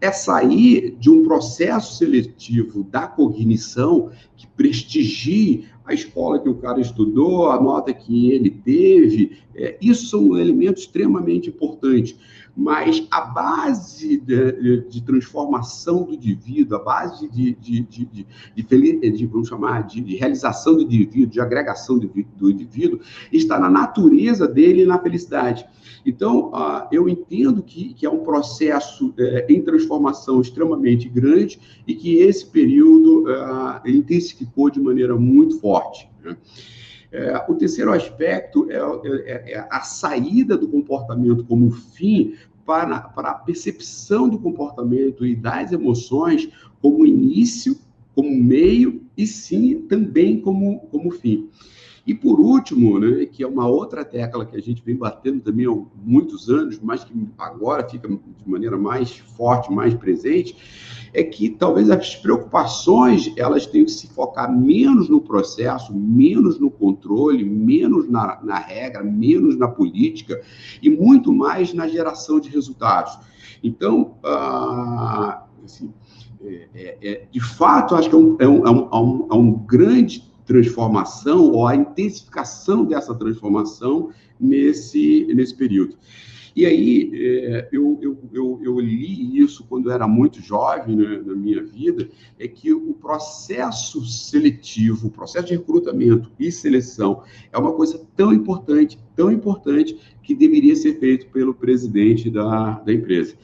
D: é sair de um processo seletivo da cognição que prestigie a escola que o cara estudou, a nota que ele teve. Isso são elementos extremamente importantes. Mas a base de transformação do indivíduo, a base vamos chamar, de realização do indivíduo, de agregação do indivíduo, está na natureza dele e na felicidade. Então, eu entendo que é um processo em transformação extremamente grande e que esse período intensificou de maneira muito forte, né? O terceiro aspecto é a saída do comportamento como fim para a percepção do comportamento e das emoções como início, como meio e, sim, também como fim. E, por último, né, que é uma outra tecla que a gente vem batendo também há muitos anos, mas que agora fica de maneira mais forte, mais presente, é que talvez as preocupações elas tenham que se focar menos no processo, menos no controle, menos na regra, menos na política e muito mais na geração de resultados. Então, assim, de fato, acho que é um grande transformação ou a intensificação dessa transformação nesse período. E aí, eu li isso quando eu era muito jovem, né, na minha vida, é que o processo seletivo, o processo de recrutamento e seleção é uma coisa tão importante, que deveria ser feito pelo presidente da empresa.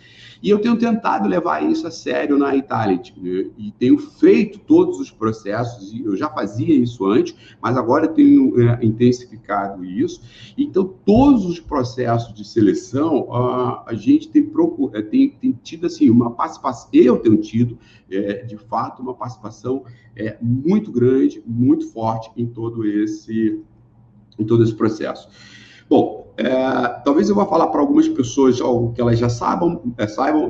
D: E eu tenho tentado levar isso a sério na iTalent, né? E tenho feito todos os processos, e eu já fazia isso antes, mas agora eu tenho intensificado isso. Então, todos os processos de seleção, a gente tem tido assim, uma participação, eu tenho tido, de fato, uma participação muito grande, muito forte em todo esse processo. Bom, talvez eu vá falar para algumas pessoas algo que elas já saibam,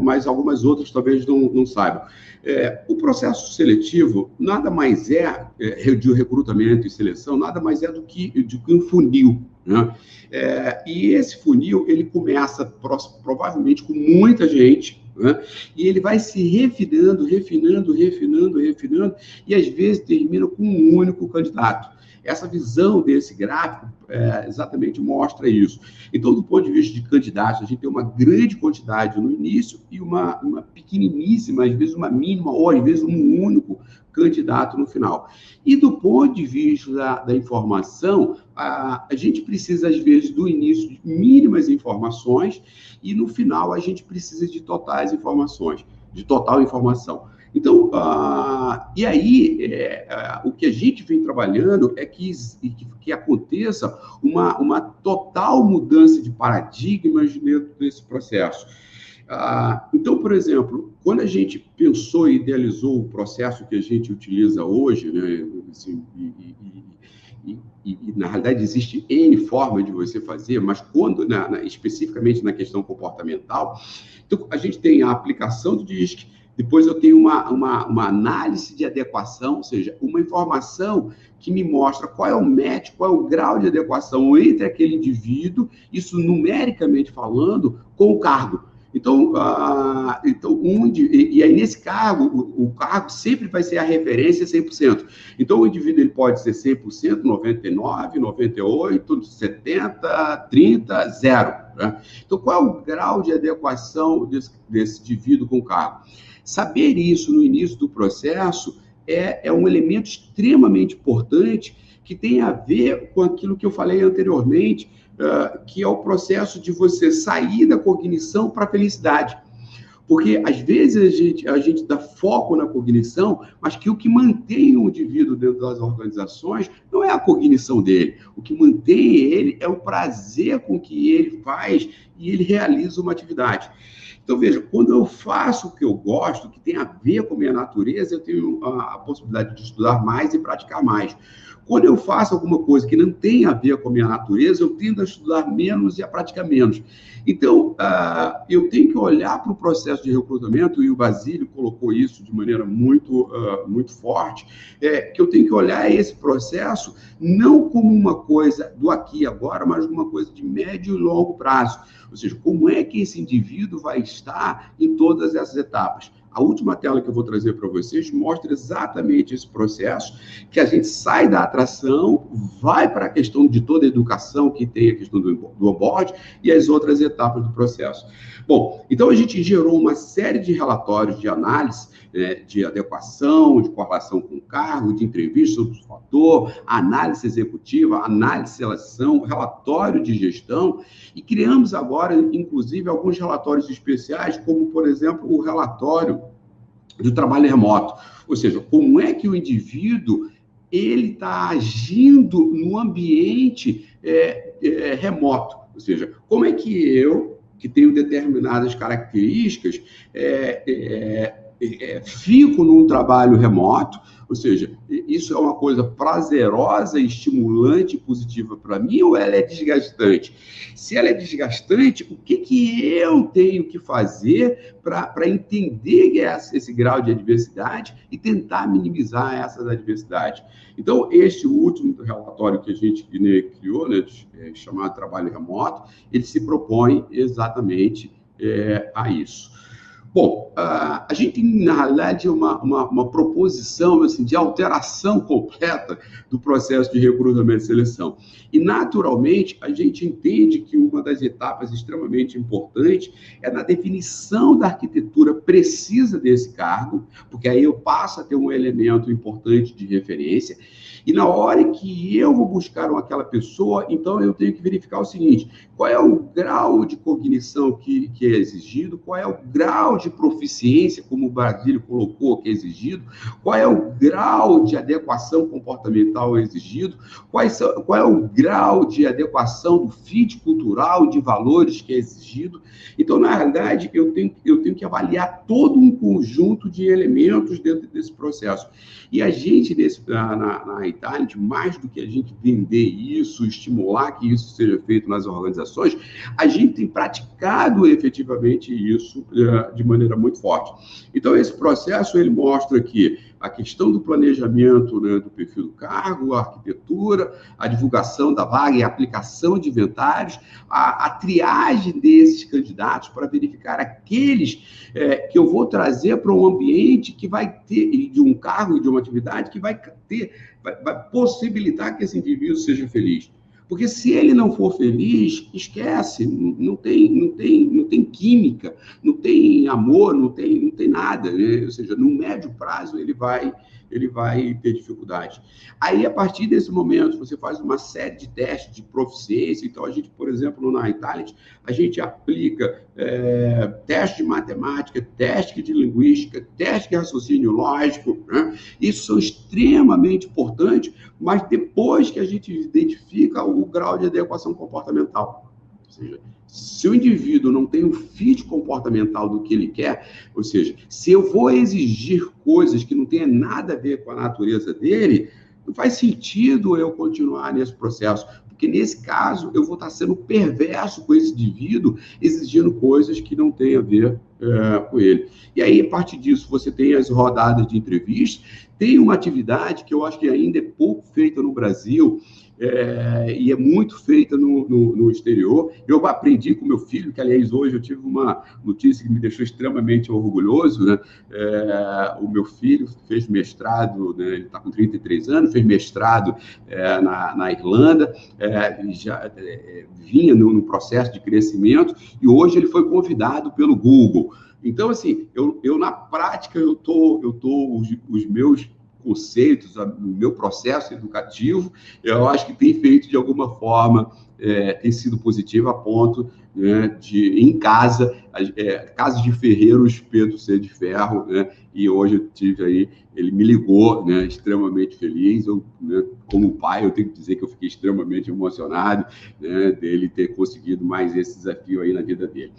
D: mas algumas outras talvez não saibam. O processo seletivo nada mais de recrutamento e seleção, nada mais é do que um funil, né? E esse funil, ele começa provavelmente com muita gente, né? E ele vai se refinando, e às vezes termina com um único candidato. Essa visão desse gráfico exatamente mostra isso. Então, do ponto de vista de candidatos, a gente tem uma grande quantidade no início e uma pequeniníssima, às vezes uma mínima, ou às vezes um único candidato no final. E do ponto de vista da informação, a gente precisa, às vezes, do início de mínimas informações e no final a gente precisa de total informação. Então, e aí, o que a gente vem trabalhando é que aconteça uma total mudança de paradigmas dentro desse processo. Então, por exemplo, quando a gente pensou e idealizou o processo que a gente utiliza hoje, né, assim, na realidade existe N formas de você fazer, mas quando, especificamente na questão comportamental, então, a gente tem a aplicação do DISC, depois eu tenho uma análise de adequação, ou seja, uma informação que me mostra qual é o match, qual é o grau de adequação entre aquele indivíduo, isso numericamente falando, com o cargo. Então, aí nesse cargo, o cargo sempre vai ser a referência 100%. Então, o indivíduo ele pode ser 100%, 99%, 98%, 70%, 30%, 0%. Né? Então, qual é o grau de adequação desse indivíduo com o cargo? Saber isso no início do processo é um elemento extremamente importante que tem a ver com aquilo que eu falei anteriormente, que é o processo de você sair da cognição para a felicidade. Porque, às vezes, a gente dá foco na cognição, mas que o que mantém o indivíduo dentro das organizações não é a cognição dele. O que mantém ele é o prazer com que ele faz e ele realiza uma atividade. Então, veja, quando eu faço o que eu gosto, que tem a ver com a minha natureza, eu tenho a possibilidade de estudar mais e praticar mais. Quando eu faço alguma coisa que não tem a ver com a minha natureza, eu tendo a estudar menos e a praticar menos. Então, eu tenho que olhar para o processo de recrutamento, e o Basílio colocou isso de maneira muito forte, que eu tenho que olhar esse processo não como uma coisa do aqui e agora, mas uma coisa de médio e longo prazo. Ou seja, como é que esse indivíduo vai estar em todas essas etapas? A última tela que eu vou trazer para vocês mostra exatamente esse processo, que a gente sai da atração, vai para a questão de toda a educação, que tem a questão do onboard e as outras etapas do processo. Bom, então a gente gerou uma série de relatórios de análise, de adequação, de correlação com o cargo, de entrevista sobre o fator, análise executiva, análise de seleção, relatório de gestão, e criamos agora, inclusive, alguns relatórios especiais, como, por exemplo, o relatório do trabalho remoto. Ou seja, como é que o indivíduo ele está agindo no ambiente remoto. Ou seja, como é que eu, que tenho determinadas características, fico num trabalho remoto, ou seja, isso é uma coisa prazerosa, estimulante e positiva para mim, ou ela é desgastante? Se ela é desgastante, o que eu tenho que fazer para entender esse grau de adversidade e tentar minimizar essas adversidades? Então, este último relatório que a gente criou, chamado Trabalho Remoto, ele se propõe exatamente a isso. Bom, a gente tem, na realidade, uma proposição assim, de alteração completa do processo de recrutamento e seleção. E, naturalmente, a gente entende que uma das etapas extremamente importantes é na definição da arquitetura precisa desse cargo, porque aí eu passo a ter um elemento importante de referência. E na hora que eu vou buscar aquela pessoa, então eu tenho que verificar o seguinte: qual é o grau de cognição que é exigido, qual é o grau de proficiência, como o Basílio colocou, que é exigido, qual é o grau de adequação comportamental exigido, qual é o grau de adequação do fit cultural e de valores que é exigido. Então, na realidade, eu tenho que avaliar todo um conjunto de elementos dentro desse processo. E a gente, na Itality, mais do que a gente vender isso, estimular que isso seja feito nas organizações, a gente tem praticado efetivamente isso de maneira muito forte. Então, esse processo, ele mostra que a questão do planejamento, do perfil do cargo, a arquitetura, a divulgação da vaga e a aplicação de inventários, a triagem desses candidatos para verificar aqueles que eu vou trazer para um ambiente que vai ter, de um cargo e de uma atividade que vai possibilitar que esse indivíduo seja feliz. Porque se ele não for feliz, esquece, não tem química, não tem amor, não tem nada, né? Ou seja, no médio prazo ele vai ter dificuldade. Aí, a partir desse momento, você faz uma série de testes de proficiência. Então, a gente, por exemplo, na Itality, a gente aplica teste de matemática, teste de linguística, teste de raciocínio lógico, né? Isso são extremamente importantes, mas depois que a gente identifica o grau de adequação comportamental. Ou seja, se o indivíduo não tem um fit comportamental do que ele quer, ou seja, se eu vou exigir coisas que não tenham nada a ver com a natureza dele, não faz sentido eu continuar nesse processo, porque nesse caso eu vou estar sendo perverso com esse indivíduo, exigindo coisas que não têm a ver com ele. E aí, a partir disso, você tem as rodadas de entrevistas, tem uma atividade que eu acho que ainda é pouco feita no Brasil, e é muito feita no exterior. Eu aprendi com meu filho, que, aliás, hoje eu tive uma notícia que me deixou extremamente orgulhoso, né? O meu filho fez mestrado, né? Ele está com 33 anos, fez mestrado na Irlanda, já vinha no processo de crescimento, e hoje ele foi convidado pelo Google. Então, assim, eu na prática, os meus conceitos, o meu processo educativo, eu acho que tem feito de alguma forma, tem sido positivo a ponto, né, de, em casa, Casa de Ferreiros, Pedro C. de Ferro, né, e hoje eu tive aí, ele me ligou, né, extremamente feliz. Eu, né, como pai, eu tenho que dizer que eu fiquei extremamente emocionado, né, dele ter conseguido mais esse desafio aí na vida dele.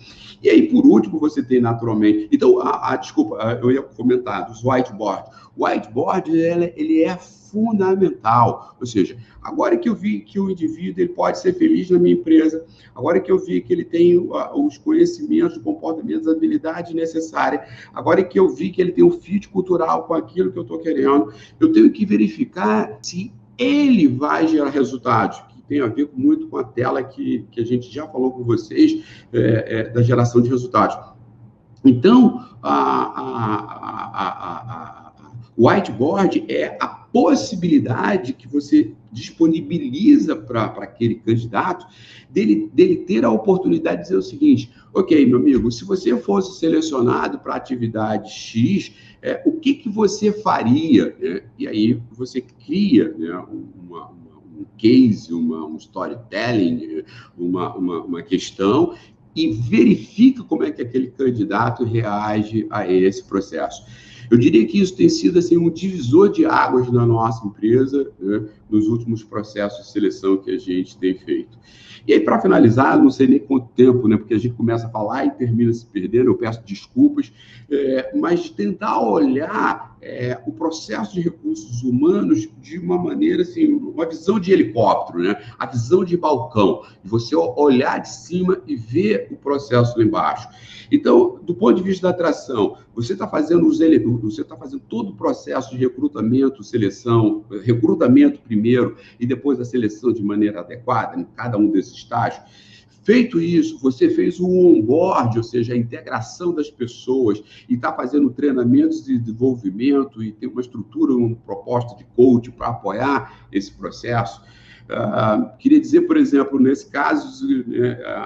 D: E aí, por último, você tem naturalmente... Então, desculpa, eu ia comentar dos whiteboard. O whiteboard, ele é fundamental, ou seja, agora que eu vi que o indivíduo ele pode ser feliz na minha empresa, agora que eu vi que ele tem os conhecimentos, comportamentos, habilidades necessárias, agora que eu vi que ele tem um fit cultural com aquilo que eu estou querendo, eu tenho que verificar se ele vai gerar resultados, que tem a ver muito com a tela que a gente já falou com vocês, da geração de resultados. Então, o whiteboard é a possibilidade que você disponibiliza para aquele candidato dele ter a oportunidade de dizer o seguinte: ok, meu amigo, se você fosse selecionado para a atividade X, o que você faria? Né? E aí você cria, né, um case, um storytelling, uma questão, e verifica como é que aquele candidato reage a esse processo. Eu diria que isso tem sido assim, um divisor de águas na nossa empresa, né, nos últimos processos de seleção que a gente tem feito. E aí, para finalizar, não sei nem quanto tempo, né, porque a gente começa a falar e termina se perdendo, eu peço desculpas, mas tentar olhar o processo de recursos humanos de uma maneira, assim, uma visão de helicóptero, né? A visão de balcão, de você olhar de cima e ver o processo lá embaixo. Então, do ponto de vista da atração, você está fazendo todo o processo de recrutamento, seleção, recrutamento primeiro e depois a seleção de maneira adequada, em cada um desses estágios. Feito isso, você fez o onboard, ou seja, a integração das pessoas, e está fazendo treinamentos de desenvolvimento e tem uma estrutura, uma proposta de coach para apoiar esse processo. Queria dizer, por exemplo, nesse caso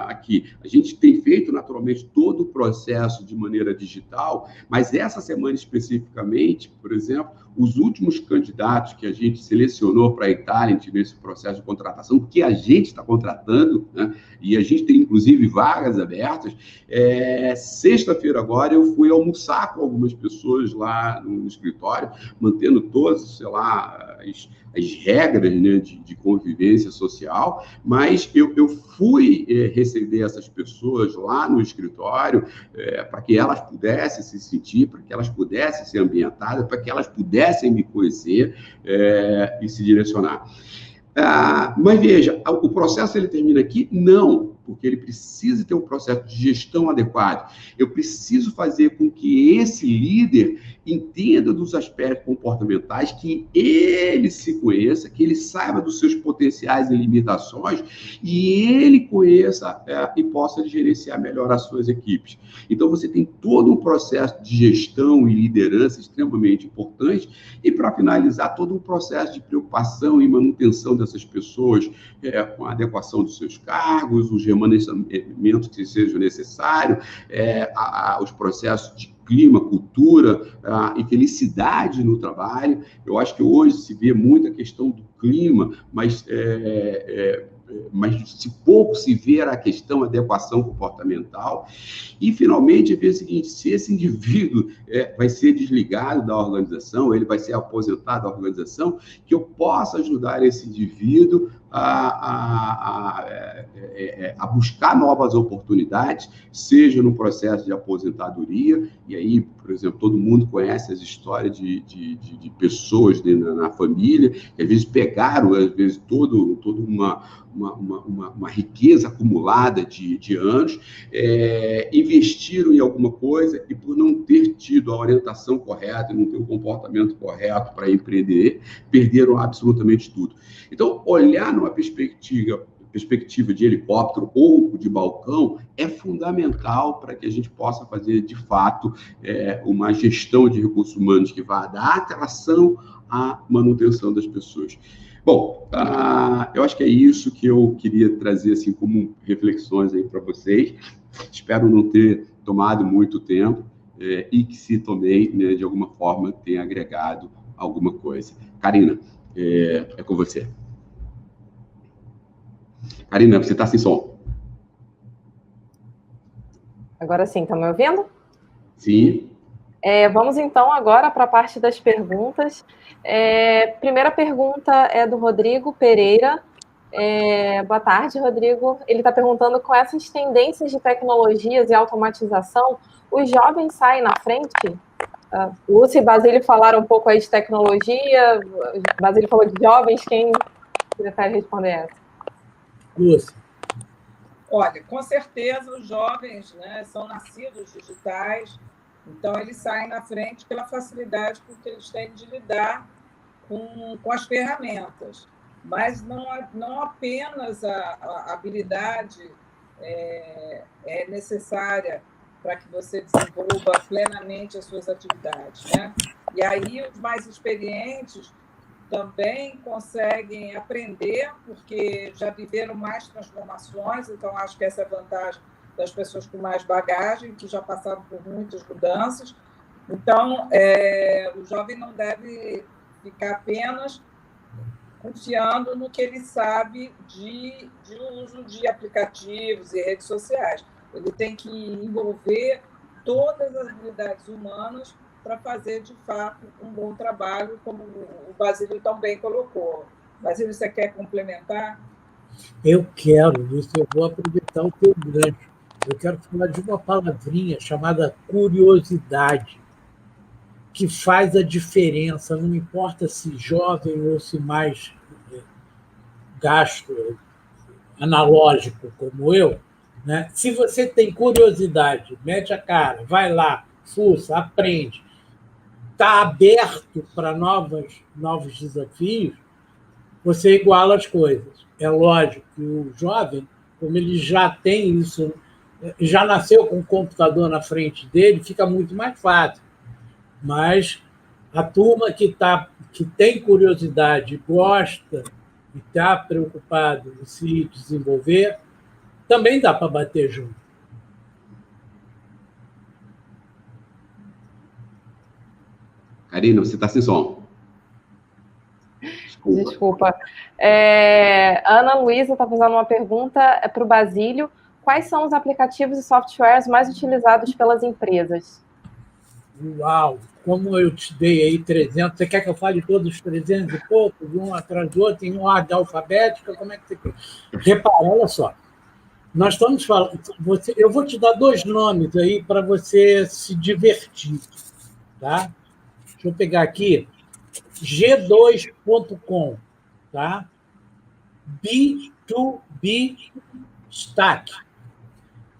D: aqui, a gente tem feito naturalmente todo o processo de maneira digital, mas essa semana especificamente, por exemplo, os últimos candidatos que a gente selecionou para a iTalent nesse processo de contratação, que a gente está contratando, né, e a gente tem inclusive vagas abertas, sexta-feira agora eu fui almoçar com algumas pessoas lá no escritório, mantendo todas, sei lá, as regras, né, de convivência social, mas eu fui receber essas pessoas lá no escritório para que elas pudessem se sentir, para que elas pudessem ser ambientadas, para que elas pudessem me conhecer e se direcionar. Mas veja, o processo ele termina aqui? Não, porque ele precisa ter um processo de gestão adequado. Eu preciso fazer com que esse líder entenda dos aspectos comportamentais, que ele se conheça, que ele saiba dos seus potenciais e limitações, e ele conheça e possa gerenciar melhor as suas equipes. Então, você tem todo um processo de gestão e liderança extremamente importante, e, para finalizar, todo um processo de preocupação e manutenção dessas pessoas, com a adequação dos seus cargos, os remanejamentos que sejam necessários, os processos de clima, cultura e felicidade no trabalho. Eu acho que hoje se vê muito a questão do clima, mas pouco se vê a questão da adequação comportamental. E, finalmente, ver o seguinte: se esse indivíduo vai ser desligado da organização, ele vai ser aposentado da organização, que eu possa ajudar esse indivíduo a buscar novas oportunidades, seja no processo de aposentadoria, e aí, por exemplo, todo mundo conhece as histórias de pessoas na família, que às vezes pegaram, às vezes, toda uma riqueza acumulada de anos, investiram em alguma coisa e, por não ter tido a orientação correta, não ter o comportamento correto para empreender, perderam absolutamente tudo. Então, olhar numa perspectiva de helicóptero ou de balcão é fundamental para que a gente possa fazer, de fato, uma gestão de recursos humanos que vá dar atração à manutenção das pessoas. Bom, eu acho que é isso que eu queria trazer assim, como reflexões aí para vocês. Espero não ter tomado muito tempo e que, se tomei, né, de alguma forma, tenha agregado alguma coisa. Karina, é com você. Karina, você está sem som.
A: Agora sim, estão me ouvindo?
D: Sim.
A: Vamos então agora para a parte das perguntas. Primeira pergunta é do Rodrigo Pereira. Boa tarde, Rodrigo. Ele está perguntando: com essas tendências de tecnologias e automatização, os jovens saem na frente? Lúcia e Basílio falaram um pouco aí de tecnologia. Basílio falou de jovens. Quem prefere responder essa?
B: Lúcia.
C: Olha, com certeza os jovens, né, são nascidos digitais, então eles saem na frente pela facilidade que eles têm de lidar com as ferramentas. Mas não apenas a habilidade é necessária para que você desenvolva plenamente as suas atividades, né? E aí os mais experientes também conseguem aprender, porque já viveram mais transformações, então acho que essa é a vantagem das pessoas com mais bagagem, que já passaram por muitas mudanças. Então, o jovem não deve ficar apenas confiando no que ele sabe de uso de aplicativos e redes sociais. Ele tem que envolver todas as habilidades humanas para fazer, de fato, um bom trabalho, como o Basílio também colocou. Basílio, você quer complementar?
B: Eu quero, Lúcia, eu vou aproveitar o teu gancho. Eu quero falar de uma palavrinha chamada curiosidade, que faz a diferença, não importa se jovem ou se mais gasto analógico como eu, né? Se você tem curiosidade, mete a cara, vai lá, fuça, aprende, está aberto para novos desafios, você iguala as coisas. É lógico que o jovem, como ele já tem isso, já nasceu com o computador na frente dele, fica muito mais fácil. Mas a turma que tem curiosidade, gosta e está preocupado em se desenvolver, também dá para bater junto.
D: Karina, você está sem som.
A: Desculpa. Ana Luísa está fazendo uma pergunta para o Basílio. Quais são os aplicativos e softwares mais utilizados pelas empresas?
B: Uau! Como eu te dei aí 300, você quer que eu fale todos os 300 e poucos, um atrás do outro, em ordem alfabética? Como é que você quer? Repara, olha só. Nós estamos falando... eu vou te dar 2 nomes aí para você se divertir. Tá? Deixa eu pegar aqui. G2.com, tá? B2B Stack.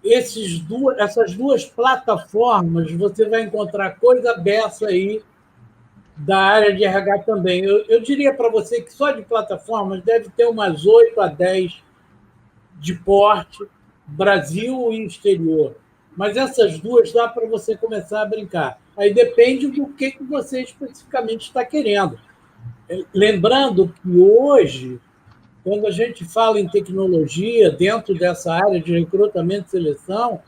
B: Essas duas plataformas, você vai encontrar coisa beça aí da área de RH também. Eu diria para você que só de plataformas deve ter umas 8 a 10 de porte, Brasil e exterior. Mas essas duas dá para você começar a brincar. Aí depende do que você especificamente está querendo. Lembrando que hoje, quando a gente fala em tecnologia, dentro dessa área de recrutamento e seleção,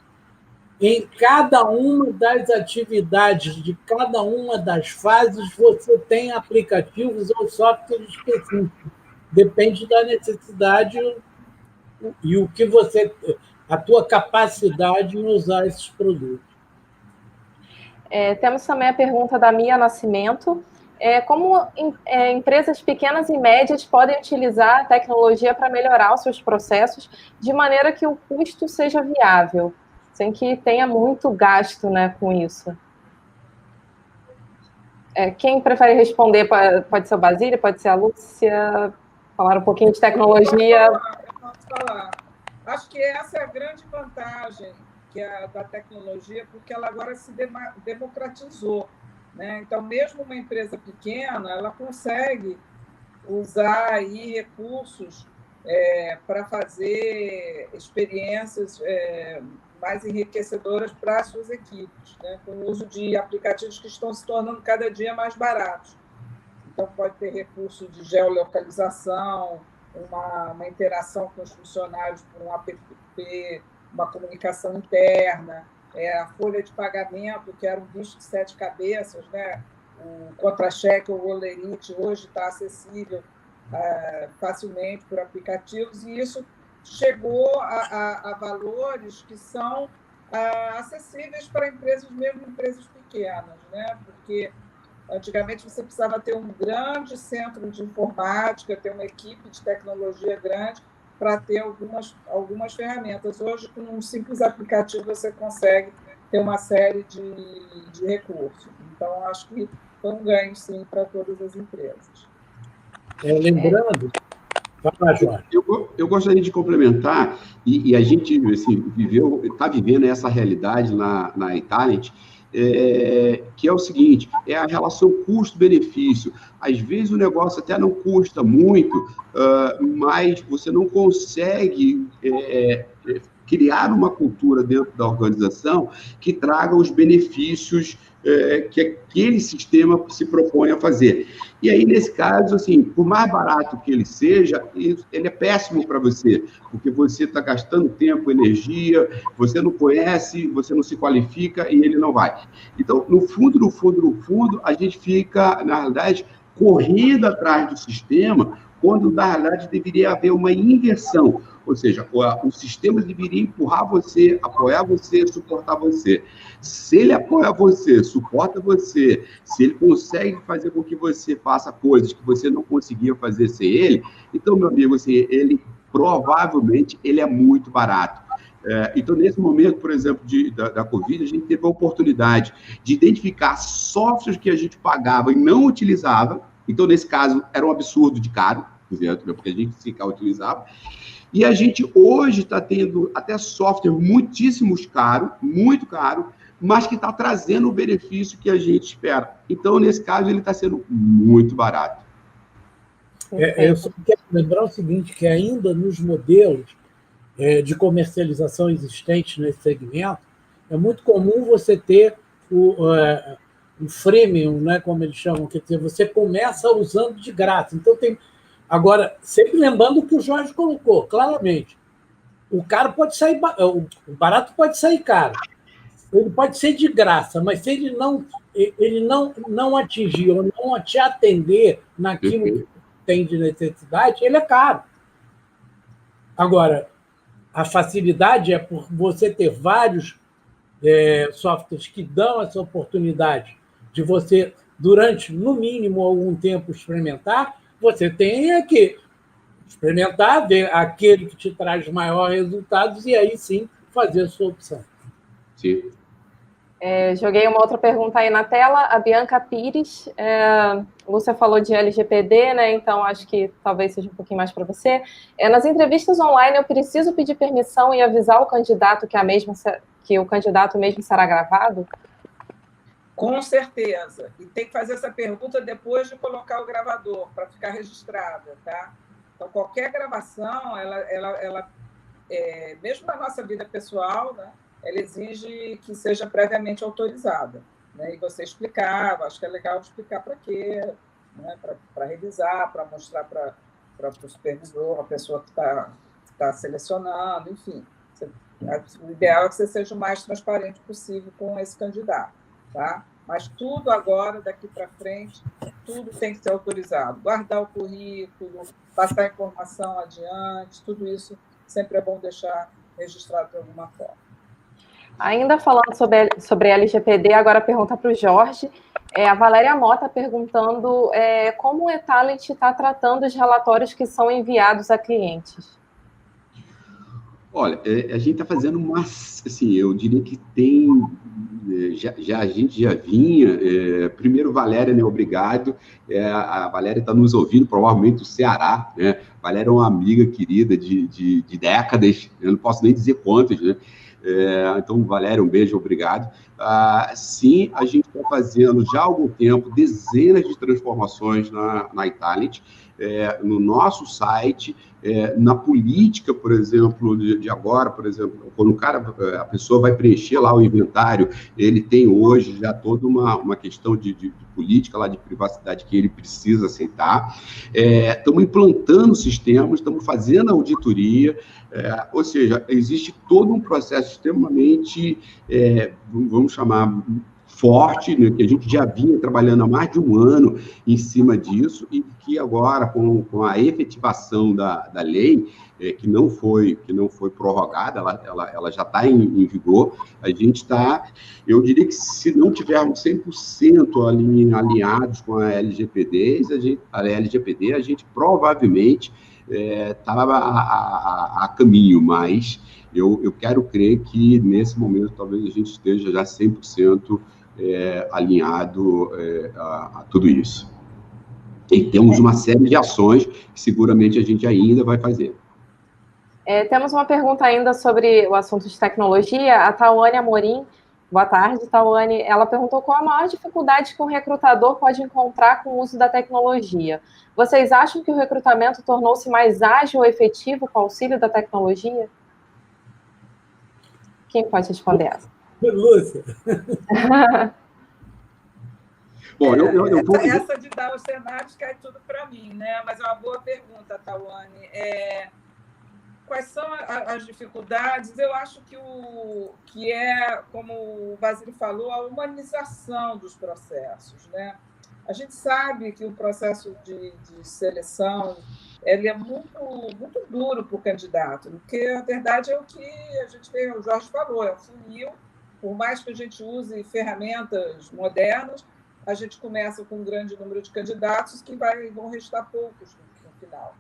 B: em cada uma das atividades, de cada uma das fases, você tem aplicativos ou softwares específicos. Depende da necessidade e o que a tua capacidade em usar esses produtos.
A: Temos também a pergunta da Mia Nascimento. como empresas pequenas e médias podem utilizar a tecnologia para melhorar os seus processos de maneira que o custo seja viável, sem que tenha muito gasto, né, com isso. Quem prefere responder? Pode ser o Basílio, pode ser a Lúcia, falar um pouquinho de tecnologia.
C: Eu posso falar. Acho que essa é a grande vantagem da tecnologia, porque ela agora se democratizou, né? Então, mesmo uma empresa pequena, ela consegue usar aí recursos para fazer experiências mais enriquecedoras para as suas equipes, né? Com o uso de aplicativos que estão se tornando cada dia mais baratos. Então, pode ter recurso de geolocalização, uma interação com os funcionários por um app, uma comunicação interna, a folha de pagamento, que era um bicho de 7 cabeças, né? O contra-cheque, o Rolerite, hoje está acessível facilmente por aplicativos, e isso chegou a valores que são acessíveis para empresas, mesmo empresas pequenas, né? Porque antigamente você precisava ter um grande centro de informática, ter uma equipe de tecnologia grande para ter algumas ferramentas. Hoje, com um simples aplicativo, você consegue ter uma série de recursos. Então, acho que foi um ganho, sim, para todas as empresas.
B: Lembrando...
D: Eu gostaria de complementar, e a gente assim, está vivendo essa realidade na iTalent, que é o seguinte, é a relação custo-benefício. Às vezes o negócio até não custa muito, mas você não consegue criar uma cultura dentro da organização que traga os benefícios que aquele sistema se propõe a fazer. E aí, nesse caso, assim, por mais barato que ele seja, ele é péssimo para você, porque você está gastando tempo, energia, você não conhece, você não se qualifica e ele não vai. Então, no fundo, a gente fica, na realidade, correndo atrás do sistema, quando, na realidade, deveria haver uma inversão. Ou seja, o sistema deveria empurrar você, apoiar você, suportar você. Se ele apoia você, suporta você, se ele consegue fazer com que você faça coisas que você não conseguia fazer sem ele, então, meu amigo, assim, ele provavelmente ele é muito barato. Então, nesse momento, por exemplo, da Covid, a gente teve a oportunidade de identificar softwares que a gente pagava e não utilizava. Então, nesse caso, era um absurdo de caro, porque a gente sequer utilizava. E a gente hoje está tendo até software muitíssimo caro, muito caro, mas que está trazendo o benefício que a gente espera. Então, nesse caso, ele está sendo muito barato.
B: Eu só quero lembrar o seguinte, que ainda nos modelos de comercialização existentes nesse segmento, é muito comum você ter o freemium, né, como eles chamam, quer dizer, você começa usando de graça. Então, tem... Agora, sempre lembrando o que o Jorge colocou, claramente, o caro pode sair, o barato pode sair caro, ele pode ser de graça, mas se ele não atingir ou não te atender naquilo que tem de necessidade, ele é caro. Agora, a facilidade é por você ter vários softwares que dão essa oportunidade de você, durante, no mínimo, algum tempo, experimentar. Você tem que experimentar, ver aquele que te traz maiores resultados e aí sim fazer a sua opção.
D: Sim.
A: Joguei uma outra pergunta aí na tela, a Bianca Pires. Lúcia falou de LGPD, né? Então acho que talvez seja um pouquinho mais para você. Nas entrevistas online, eu preciso pedir permissão e avisar o candidato que o candidato mesmo será gravado?
C: Com certeza. E tem que fazer essa pergunta depois de colocar o gravador, para ficar registrada, tá? Então, qualquer gravação, ela mesmo na nossa vida pessoal, né, ela exige que seja previamente autorizada. Né? E você explicar, acho que é legal explicar para quê, né? Para revisar, para mostrar para o supervisor, a pessoa que está selecionando, enfim. O ideal é que você seja o mais transparente possível com esse candidato. Tá? Mas tudo agora, daqui para frente, tudo tem que ser autorizado. Guardar o currículo, passar a informação adiante, tudo isso sempre é bom deixar registrado de alguma forma.
A: Ainda falando sobre LGPD, agora pergunta para o Jorge. A Valéria Mota perguntando como o eTalent está tratando os relatórios que são enviados a clientes.
D: Olha, a gente está fazendo uma, assim, eu diria que tem, a gente já vinha, primeiro, Valéria, né, obrigado, a Valéria está nos ouvindo, provavelmente do Ceará, né, Valéria é uma amiga querida de décadas, eu não posso nem dizer quantas, né, então, Valéria, um beijo, obrigado. Sim, a gente está fazendo já há algum tempo dezenas de transformações na eTalent, no nosso site, na política, por exemplo, de agora, por exemplo, quando a pessoa vai preencher lá o inventário, ele tem hoje já toda uma questão de política lá de privacidade que ele precisa aceitar. Estamos implantando sistemas, estamos fazendo auditoria, ou seja, existe todo um processo extremamente, vamos chamar, forte, né, que a gente já vinha trabalhando há mais de um ano em cima disso, e que agora, com a efetivação da lei, que não foi prorrogada, ela já está em vigor, a gente está, eu diria que se não tivermos 100% alinhados com a LGPD, a gente provavelmente estava a caminho, mas eu quero crer que, nesse momento, talvez a gente esteja já 100% alinhado a tudo isso. E temos uma série de ações que seguramente a gente ainda vai fazer.
A: Temos uma pergunta ainda sobre o assunto de tecnologia. A Tawane Amorim, boa tarde, Tawane. Ela perguntou qual a maior dificuldade que um recrutador pode encontrar com o uso da tecnologia. Vocês acham que o recrutamento tornou-se mais ágil ou efetivo com o auxílio da tecnologia? Quem pode responder essa?
B: Lúcia.
D: Bom,
C: essa de dar os cenários cai tudo para mim, né? Mas é uma boa pergunta, Tawane. Quais são as dificuldades? Eu acho que como o Basílio falou, a humanização dos processos, né? A gente sabe que o processo de seleção ele é muito, muito duro para o candidato, porque a verdade é o que a gente vê, o Jorge falou, é um funil. Por mais que a gente use ferramentas modernas, a gente começa com um grande número de candidatos que vão restar poucos no final.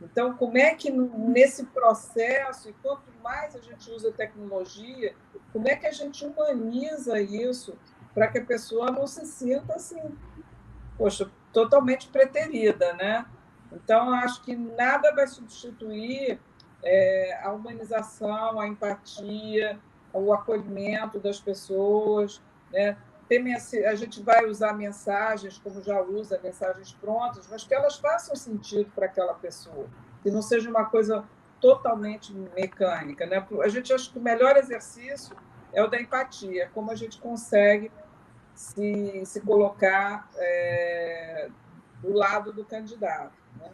C: Então, como é que nesse processo, e quanto mais a gente usa tecnologia, como é que a gente humaniza isso para que a pessoa não se sinta assim, poxa, totalmente preterida, né? Então, eu acho que nada vai substituir a humanização, a empatia, o acolhimento das pessoas, né? A gente vai usar mensagens, como já usa, mensagens prontas, mas que elas façam sentido para aquela pessoa, que não seja uma coisa totalmente mecânica, né? A gente acha que o melhor exercício é o da empatia, como a gente consegue se colocar do lado do candidato, né?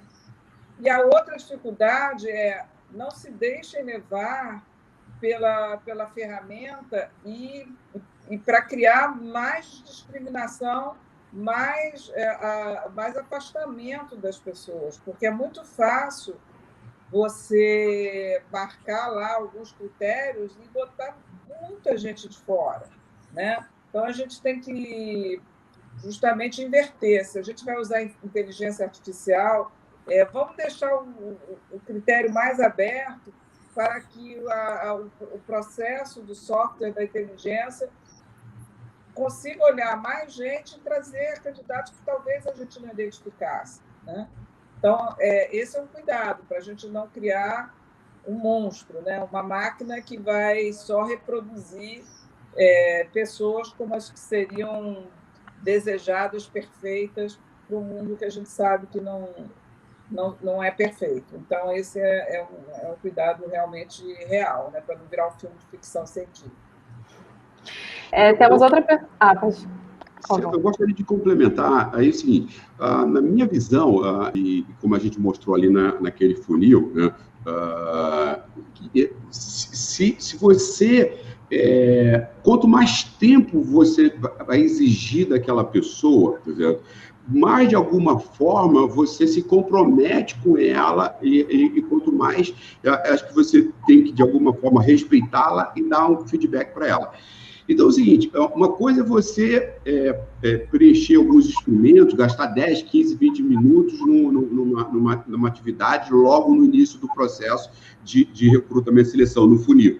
C: E a outra dificuldade é não se deixem levar pela ferramenta e para criar mais discriminação, mais afastamento das pessoas, porque é muito fácil você marcar lá alguns critérios e botar muita gente de fora, né? Então, a gente tem que justamente inverter. Se a gente vai usar inteligência artificial, vamos deixar o critério mais aberto para que o processo do software da inteligência consiga olhar mais gente e trazer candidatos que talvez a gente não identificasse, né? Então, esse é um cuidado, para a gente não criar um monstro, né? Uma máquina que vai só reproduzir pessoas como as que seriam desejadas, perfeitas, para um mundo que a gente sabe que não é perfeito. Então, esse é um cuidado realmente real, né? Para não virar um filme de ficção científica.
A: Temos outra pergunta.
D: Eu gostaria de complementar aí o seguinte: na minha visão, e como a gente mostrou ali naquele funil, né, se você, quanto mais tempo você vai exigir daquela pessoa, por exemplo, mais de alguma forma você se compromete com ela e quanto mais, acho que você tem que, de alguma forma, respeitá-la e dar um feedback para ela. Então é o seguinte, uma coisa é você preencher alguns instrumentos, gastar 10, 15, 20 minutos numa atividade logo no início do processo de recrutamento e seleção, no funil.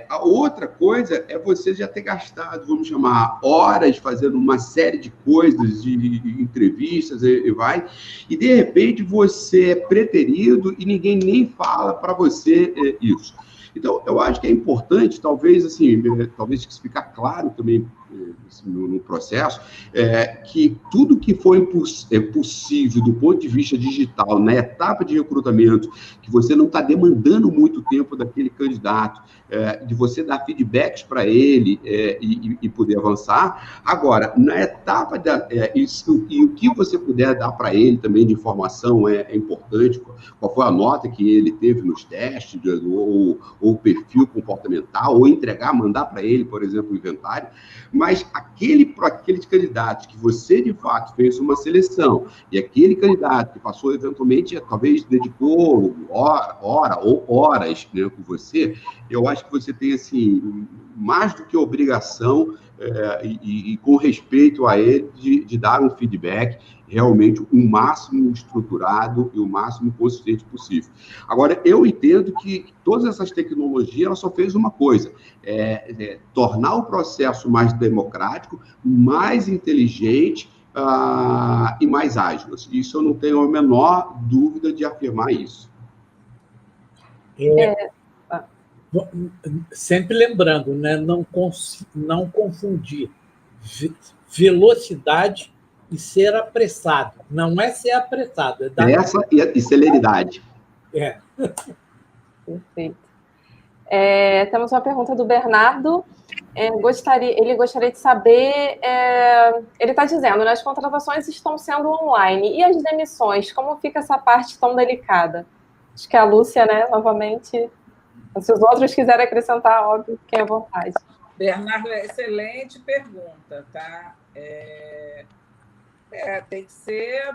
D: A outra coisa é você já ter gastado, vamos chamar, horas fazendo uma série de coisas, de entrevistas, e de repente você é preterido e ninguém nem fala para você isso. Então, eu acho que é importante, talvez ficar claro também no processo, que tudo que foi possível do ponto de vista digital, na etapa de recrutamento, que você não está demandando muito tempo daquele candidato, de você dar feedbacks para ele e poder avançar. Agora, na etapa e o que você puder dar para ele também de informação é importante, qual foi a nota que ele teve nos testes, ou o perfil comportamental, ou mandar para ele, por exemplo, o inventário, mas aqueles candidatos que você, de fato, fez uma seleção, e aquele candidato que passou, eventualmente, talvez dedicou hora ou horas, né, com você, eu acho que você tem, assim, mais do que obrigação, e com respeito a ele, de dar um feedback realmente o máximo estruturado e o máximo consistente possível. Agora, eu entendo que todas essas tecnologias, ela só fez uma coisa, tornar o processo mais democrático, mais inteligente e mais ágil. Isso eu não tenho a menor dúvida de afirmar isso.
B: Sempre lembrando, né, não confundir velocidade e ser apressado. Não é ser apressado.
D: Pressa e celeridade.
A: Perfeito. Temos uma pergunta do Bernardo. Ele gostaria de saber... ele está dizendo, né, as contratações estão sendo online. E as demissões? Como fica essa parte tão delicada? Acho que a Lúcia, né, novamente... Se os outros quiserem acrescentar, óbvio, fiquem à vontade.
C: Bernardo, excelente pergunta, tá? Tem que ser,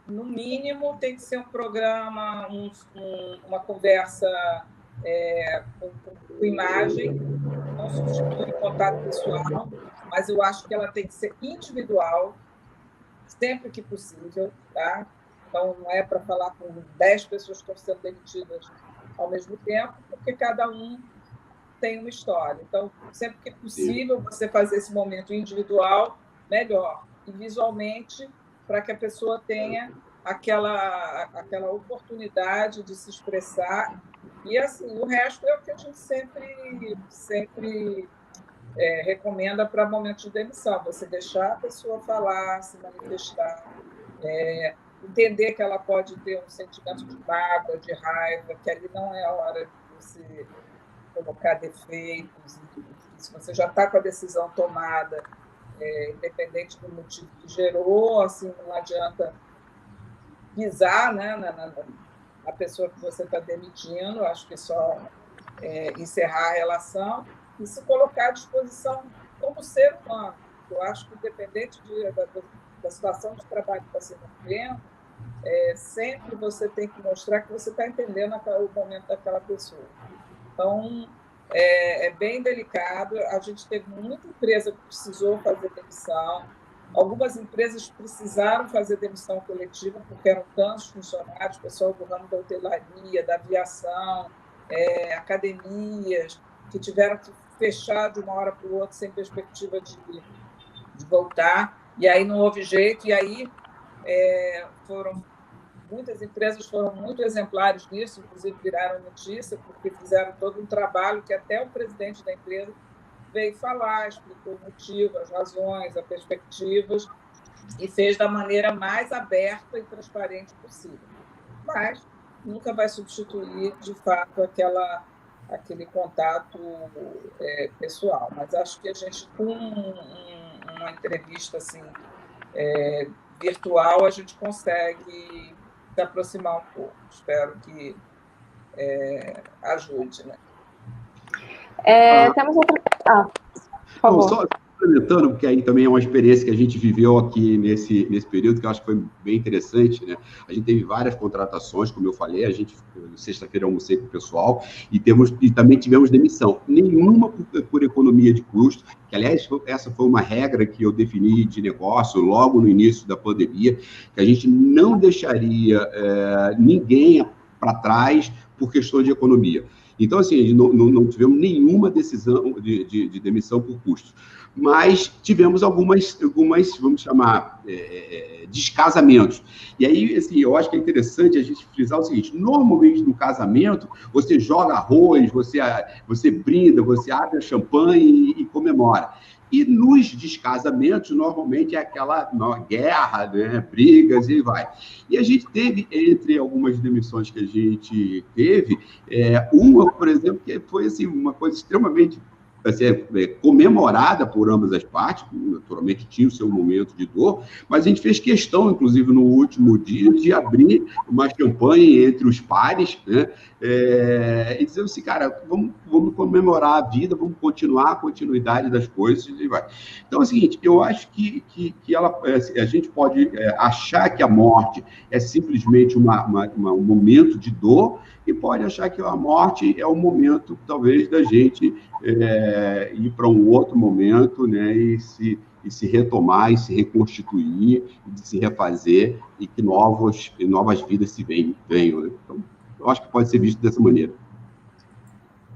C: no mínimo, tem que ser um programa, uma conversa com imagem, não substitui o contato pessoal, mas eu acho que ela tem que ser individual, sempre que possível, tá? Então, não é para falar com 10 pessoas que estão sendo demitidas ao mesmo tempo, porque cada um tem uma história. Então, sempre que possível, você fazer esse momento individual, melhor. E visualmente, para que a pessoa tenha aquela oportunidade de se expressar. E, assim, o resto é o que a gente sempre recomenda para momentos de demissão. Você deixar a pessoa falar, se manifestar, entender que ela pode ter um sentimento de mágoa, de raiva, que ali não é a hora de você colocar defeitos. Se você já está com a decisão tomada, independente do motivo que gerou, assim, não adianta pisar, né, na pessoa que você está demitindo, acho que é só encerrar a relação e se colocar à disposição como ser humano. Eu acho que, independente da situação de trabalho que está sendo vivendo, sempre você tem que mostrar que você está entendendo o momento daquela pessoa. Então, é bem delicado. A gente teve muita empresa que precisou fazer demissão. Algumas empresas precisaram fazer demissão coletiva porque eram tantos funcionários, pessoal do ramo da hotelaria, da aviação, academias, que tiveram que fechar de uma hora para o outro sem perspectiva de voltar. E aí não houve jeito. E aí muitas empresas foram muito exemplares nisso, inclusive viraram notícia, porque fizeram todo um trabalho que até o presidente da empresa veio falar, explicou o motivo, as razões, as perspectivas, e fez da maneira mais aberta e transparente possível. Mas nunca vai substituir, de fato, aquele contato pessoal. Mas acho que a gente, com uma entrevista assim, virtual, a gente consegue se aproximar um pouco. Espero que ajude, né?
A: Temos outra... por favor.
D: complementando, porque aí também é uma experiência que a gente viveu aqui nesse período, que eu acho que foi bem interessante, né? A gente teve várias contratações, como eu falei, sexta-feira almocei com o pessoal, e também tivemos demissão. Nenhuma por economia de custo, que, aliás, essa foi uma regra que eu defini de negócio logo no início da pandemia, que a gente não deixaria ninguém para trás por questão de economia. Então, assim, não tivemos nenhuma decisão de demissão por custos. Mas tivemos algumas vamos chamar, descasamentos. E aí, assim, eu acho que é interessante a gente frisar o seguinte: normalmente no casamento, você joga arroz, você brinda, você abre a champanhe e comemora. E nos descasamentos, normalmente é aquela guerra, né? Brigas e vai. E a gente teve, entre algumas demissões que a gente teve, uma, por exemplo, que foi assim, uma coisa extremamente comemorada por ambas as partes, naturalmente tinha o seu momento de dor, mas a gente fez questão, inclusive no último dia, de abrir uma champanhe entre os pares, né? E dizer assim, cara, vamos comemorar a vida, vamos continuar a continuidade das coisas e vai. Então é o seguinte, eu acho que a gente pode achar que a morte é simplesmente um momento de dor, e pode achar que a morte é o momento, talvez, da gente ir para um outro momento, né, e se retomar, e se reconstituir, e se refazer, e que novas vidas se venham. Né? Então, eu acho que pode ser visto dessa maneira.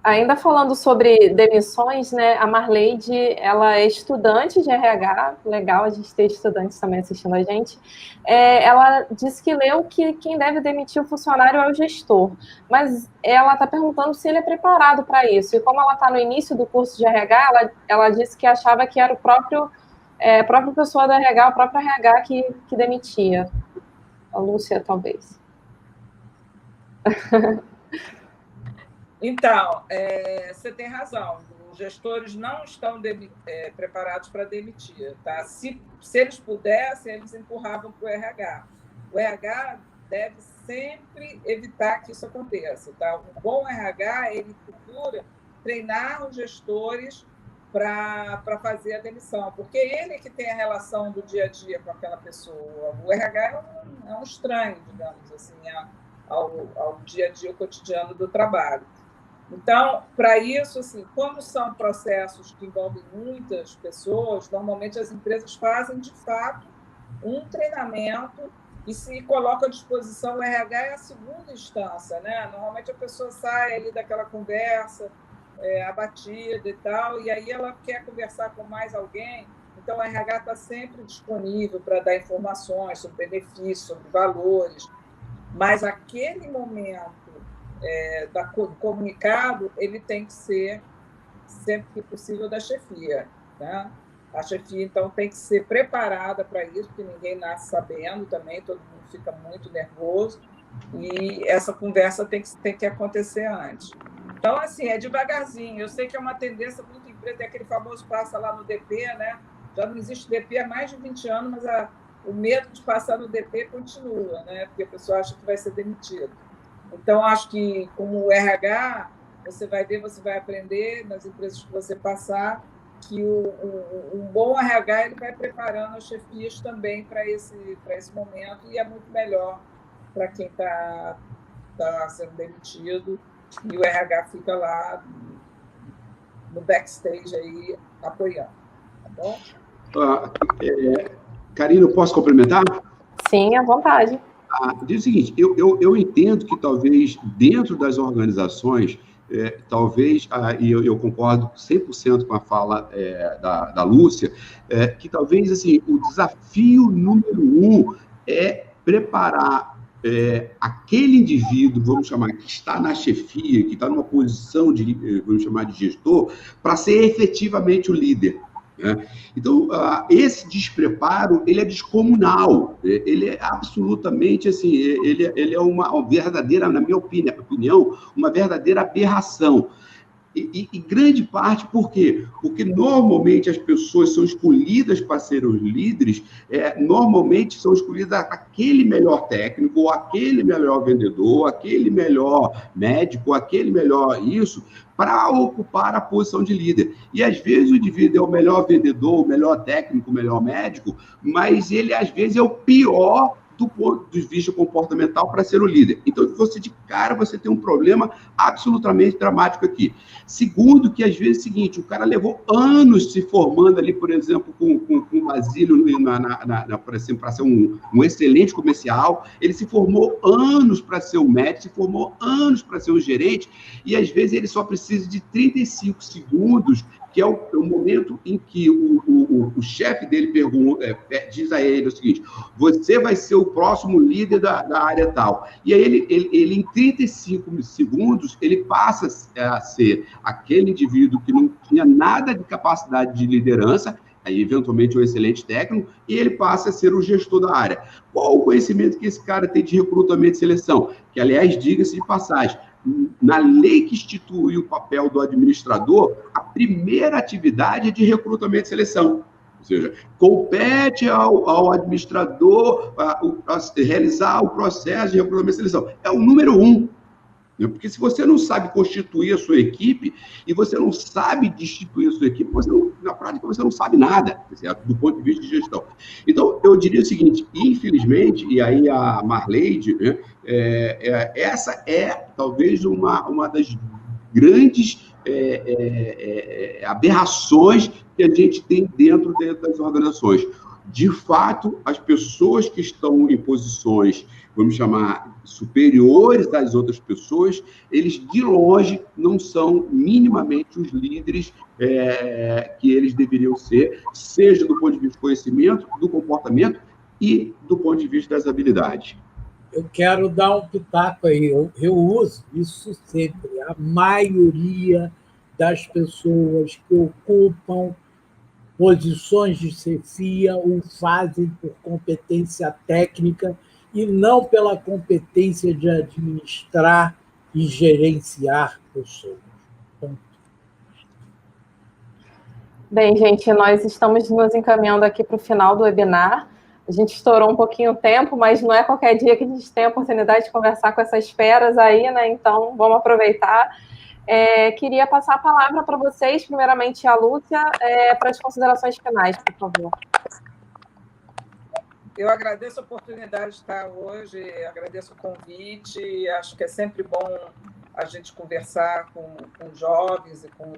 A: Ainda falando sobre demissões, né, a Marleide, ela é estudante de RH, legal a gente ter estudantes também assistindo a gente. Ela disse que leu que quem deve demitir o funcionário é o gestor, mas ela está perguntando se ele é preparado para isso. E como ela está no início do curso de RH, ela disse que achava que era a própria pessoa do RH, o próprio RH que demitia. A Lúcia, talvez.
C: Então, você tem razão. Os gestores não estão preparados para demitir. Tá? Se eles pudessem, eles empurravam para o RH. O RH deve sempre evitar que isso aconteça. Tá? Um bom RH, ele procura treinar os gestores para fazer a demissão, porque ele que tem a relação do dia a dia com aquela pessoa. O RH é um estranho, digamos assim, ao dia a dia, ao cotidiano do trabalho. Então, para isso, assim, como são processos que envolvem muitas pessoas, normalmente as empresas fazem, de fato, um treinamento e se colocam à disposição. O RH é a segunda instância, né? Normalmente a pessoa sai ali daquela conversa abatida e tal, e aí ela quer conversar com mais alguém, então o RH está sempre disponível para dar informações sobre benefícios, sobre valores, mas aquele momento do comunicado, ele tem que ser, sempre que possível, da chefia. Né? A chefia, então, tem que ser preparada para isso, porque ninguém nasce sabendo também, todo mundo fica muito nervoso, e essa conversa tem que acontecer antes. Então, assim, é devagarzinho. Eu sei que é uma tendência muito empresa, tem aquele famoso passa lá no DP, né? Já não existe DP há mais de 20 anos, mas o medo de passar no DP continua, né? Porque a pessoa acha que vai ser demitido. Então, acho que, como RH, você vai aprender nas empresas que você passar que um bom RH ele vai preparando as chefias também para esse momento, e é muito melhor para quem está sendo demitido, e o RH fica lá no backstage aí apoiando. Tá bom?
D: Karina, eu posso complementar?
A: Sim, à vontade.
D: Diz o seguinte, eu entendo que talvez dentro das organizações, e eu concordo 100% com a fala da Lúcia, que talvez assim, o desafio número 1 é preparar aquele indivíduo, vamos chamar, que está na chefia, que está numa posição de, vamos chamar de gestor, para ser efetivamente o líder. Né? Então, esse despreparo, ele é descomunal, ele é absolutamente, assim, ele é uma verdadeira, na minha opinião, uma verdadeira aberração. E grande parte, por quê? Porque normalmente as pessoas são escolhidas para serem os líderes, normalmente são escolhidas aquele melhor técnico, ou aquele melhor vendedor, aquele melhor médico, aquele melhor isso, para ocupar a posição de líder. E às vezes o indivíduo é o melhor vendedor, o melhor técnico, o melhor médico, mas ele às vezes é o pior do ponto de vista comportamental para ser o líder. Então, de cara, você tem um problema absolutamente dramático aqui. Segundo, que às vezes é o seguinte, o cara levou anos se formando ali, por exemplo, com o Basílio para ser um excelente comercial, ele se formou anos para ser um médico, se formou anos para ser um gerente, e às vezes ele só precisa de 35 segundos, que é o momento em que o chefe dele diz a ele o seguinte: você vai ser o próximo líder da área tal. E aí ele em 35 segundos, ele passa a ser aquele indivíduo que não tinha nada de capacidade de liderança, aí eventualmente um excelente técnico, e ele passa a ser o gestor da área. Qual o conhecimento que esse cara tem de recrutamento e seleção? Que, aliás, diga-se de passagem, na lei que institui o papel do administrador, a primeira atividade é de recrutamento e seleção. Ou seja, compete ao administrador realizar o processo de recrutamento e seleção. É o número 1. Porque se você não sabe constituir a sua equipe e você não sabe destituir a sua equipe, na prática você não sabe nada, certo? Do ponto de vista de gestão. Então, eu diria o seguinte, infelizmente, e aí a Marleide, né, essa é talvez uma das grandes aberrações que a gente tem dentro das organizações. De fato, as pessoas que estão em posições, vamos chamar, superiores às outras pessoas, eles, de longe, não são minimamente os líderes que eles deveriam ser, seja do ponto de vista do conhecimento, do comportamento e do ponto de vista das habilidades.
B: Eu quero dar um pitaco aí, eu uso isso sempre. A maioria das pessoas que ocupam posições de chefia o fazem por competência técnica e não pela competência de administrar e gerenciar pessoas. Ponto.
A: Bem, gente, nós estamos nos encaminhando aqui para o final do webinar. A gente estourou um pouquinho o tempo, mas não é qualquer dia que a gente tem a oportunidade de conversar com essas feras aí, né? Então, vamos aproveitar. Queria passar a palavra para vocês, primeiramente a Lúcia, para as considerações finais, por favor.
C: Eu agradeço a oportunidade de estar hoje, agradeço o convite, acho que é sempre bom a gente conversar com jovens e com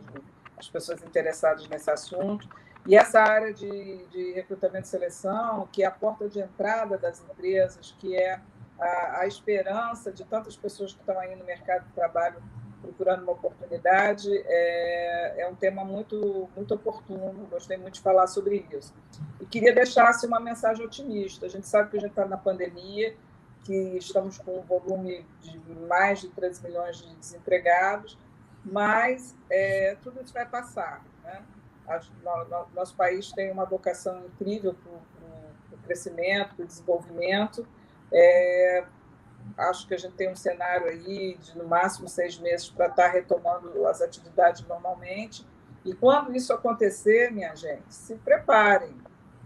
C: as pessoas interessadas nesse assunto. E essa área de recrutamento e seleção, que é a porta de entrada das empresas, que é a esperança de tantas pessoas que estão aí no mercado de trabalho procurando uma oportunidade, é um tema muito, muito oportuno, gostei muito de falar sobre isso. E queria deixar uma mensagem otimista. A gente sabe que a gente está na pandemia, que estamos com um volume de mais de 13 milhões de desempregados, mas tudo isso vai passar, né? Nosso país tem uma vocação incrível para o crescimento, para o desenvolvimento. Acho que a gente tem um cenário aí de, no máximo, 6 meses para estar retomando as atividades normalmente. E quando isso acontecer, minha gente, se preparem,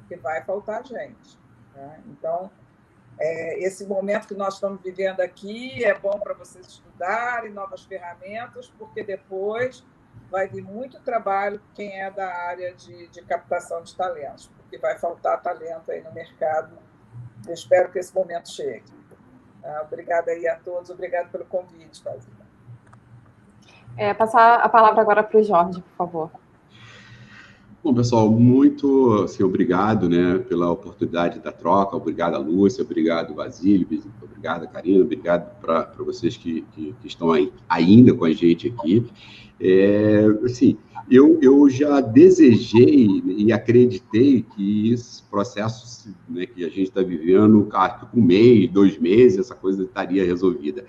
C: porque vai faltar gente, né? Então, esse momento que nós estamos vivendo aqui é bom para vocês estudarem novas ferramentas, porque depois vai vir muito trabalho quem é da área de captação de talentos, porque vai faltar talento aí no mercado. Eu espero que esse momento chegue. Obrigada aí a todos, obrigado pelo convite, Basílio.
A: Passar a palavra agora para o Jorge, por favor.
D: Bom, pessoal, muito obrigado, né, pela oportunidade da troca. Obrigado a Lúcia, obrigado Basílio, obrigado Karina, obrigado para vocês que estão aí, ainda com a gente aqui. Assim, eu já desejei e acreditei que esse processo, né, que a gente está vivendo, com 1 mês, 2 meses, essa coisa estaria resolvida.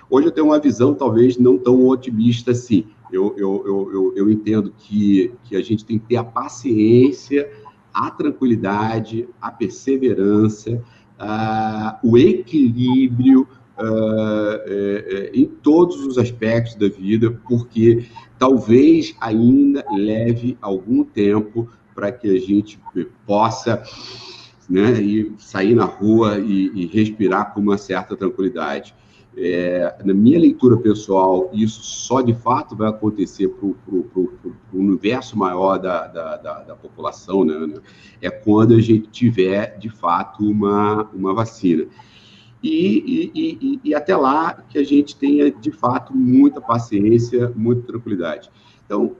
D: Hoje eu tenho uma visão talvez não tão otimista assim. Eu entendo que a gente tem que ter a paciência, a tranquilidade, a perseverança, o equilíbrio em todos os aspectos da vida, porque talvez ainda leve algum tempo para que a gente possa, né, ir sair na rua e respirar com uma certa tranquilidade. Na minha leitura pessoal, isso só de fato vai acontecer para o universo maior da população, né? É quando a gente tiver, de fato, uma vacina. E até lá que a gente tenha, de fato, muita paciência, muita tranquilidade. Então,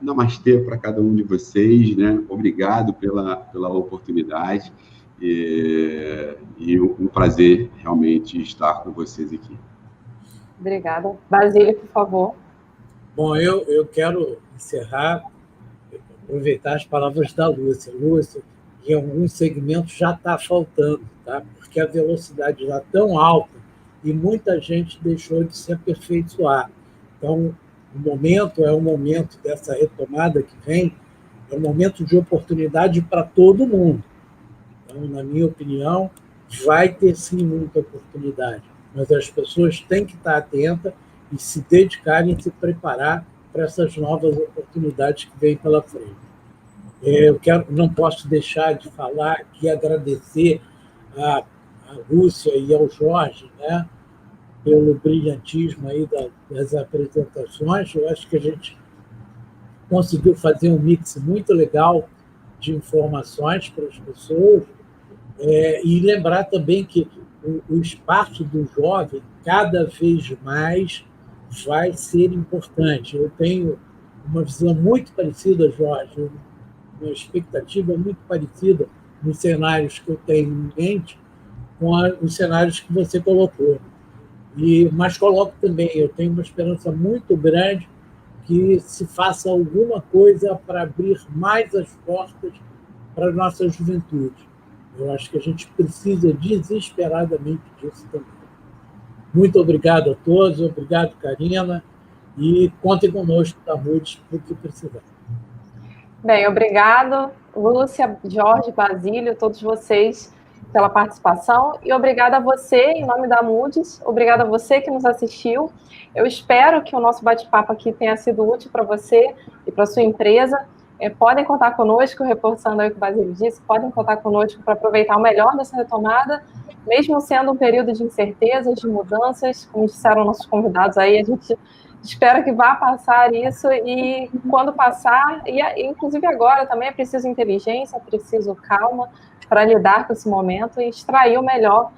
D: namastê para cada um de vocês, né? Obrigado pela oportunidade. E um prazer realmente estar com vocês aqui.
A: Obrigada. Basílio, por favor.
B: Bom, eu quero encerrar, aproveitar as palavras da Lúcia. Lúcia, em alguns segmentos já está faltando, tá? Porque a velocidade já é tão alta e muita gente deixou de se aperfeiçoar. Então, o momento é um momento dessa retomada que vem, é um momento de oportunidade para todo mundo. Então, na minha opinião, vai ter sim muita oportunidade, mas as pessoas têm que estar atentas e se dedicarem e se preparar para essas novas oportunidades que vêm pela frente. Não posso deixar de falar aqui, agradecer a Lúcia e ao Jorge, né, pelo brilhantismo aí das apresentações. Eu acho que a gente conseguiu fazer um mix muito legal de informações para as pessoas. E lembrar também que o espaço do jovem, cada vez mais, vai ser importante. Eu tenho uma visão muito parecida, Jorge, uma expectativa muito parecida nos cenários que eu tenho em mente com os cenários que você colocou. Mas coloco também, eu tenho uma esperança muito grande que se faça alguma coisa para abrir mais as portas para a nossa juventude. Eu acho que a gente precisa desesperadamente disso também. Muito obrigado a todos, obrigado, Karina, e contem conosco da Moody's para o que precisar.
A: Bem, obrigado, Lúcia, Jorge, Basílio, todos vocês pela participação, e obrigada a você, em nome da Moody's, obrigada a você que nos assistiu. Eu espero que o nosso bate-papo aqui tenha sido útil para você e para a sua empresa. Podem contar conosco, reforçando aí o que o Basílio disse, podem contar conosco para aproveitar o melhor dessa retomada, mesmo sendo um período de incertezas, de mudanças, como disseram nossos convidados aí, a gente espera que vá passar isso, e quando passar, e inclusive agora também é preciso inteligência, é preciso calma para lidar com esse momento e extrair o melhor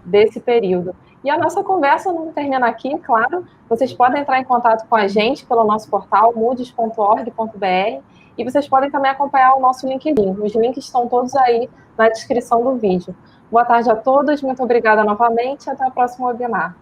A: desse período. E a nossa conversa não termina aqui, claro, vocês podem entrar em contato com a gente pelo nosso portal moodys.org.br, e vocês podem também acompanhar o nosso LinkedIn. Os links estão todos aí na descrição do vídeo. Boa tarde a todos, muito obrigada novamente e até o próximo webinar.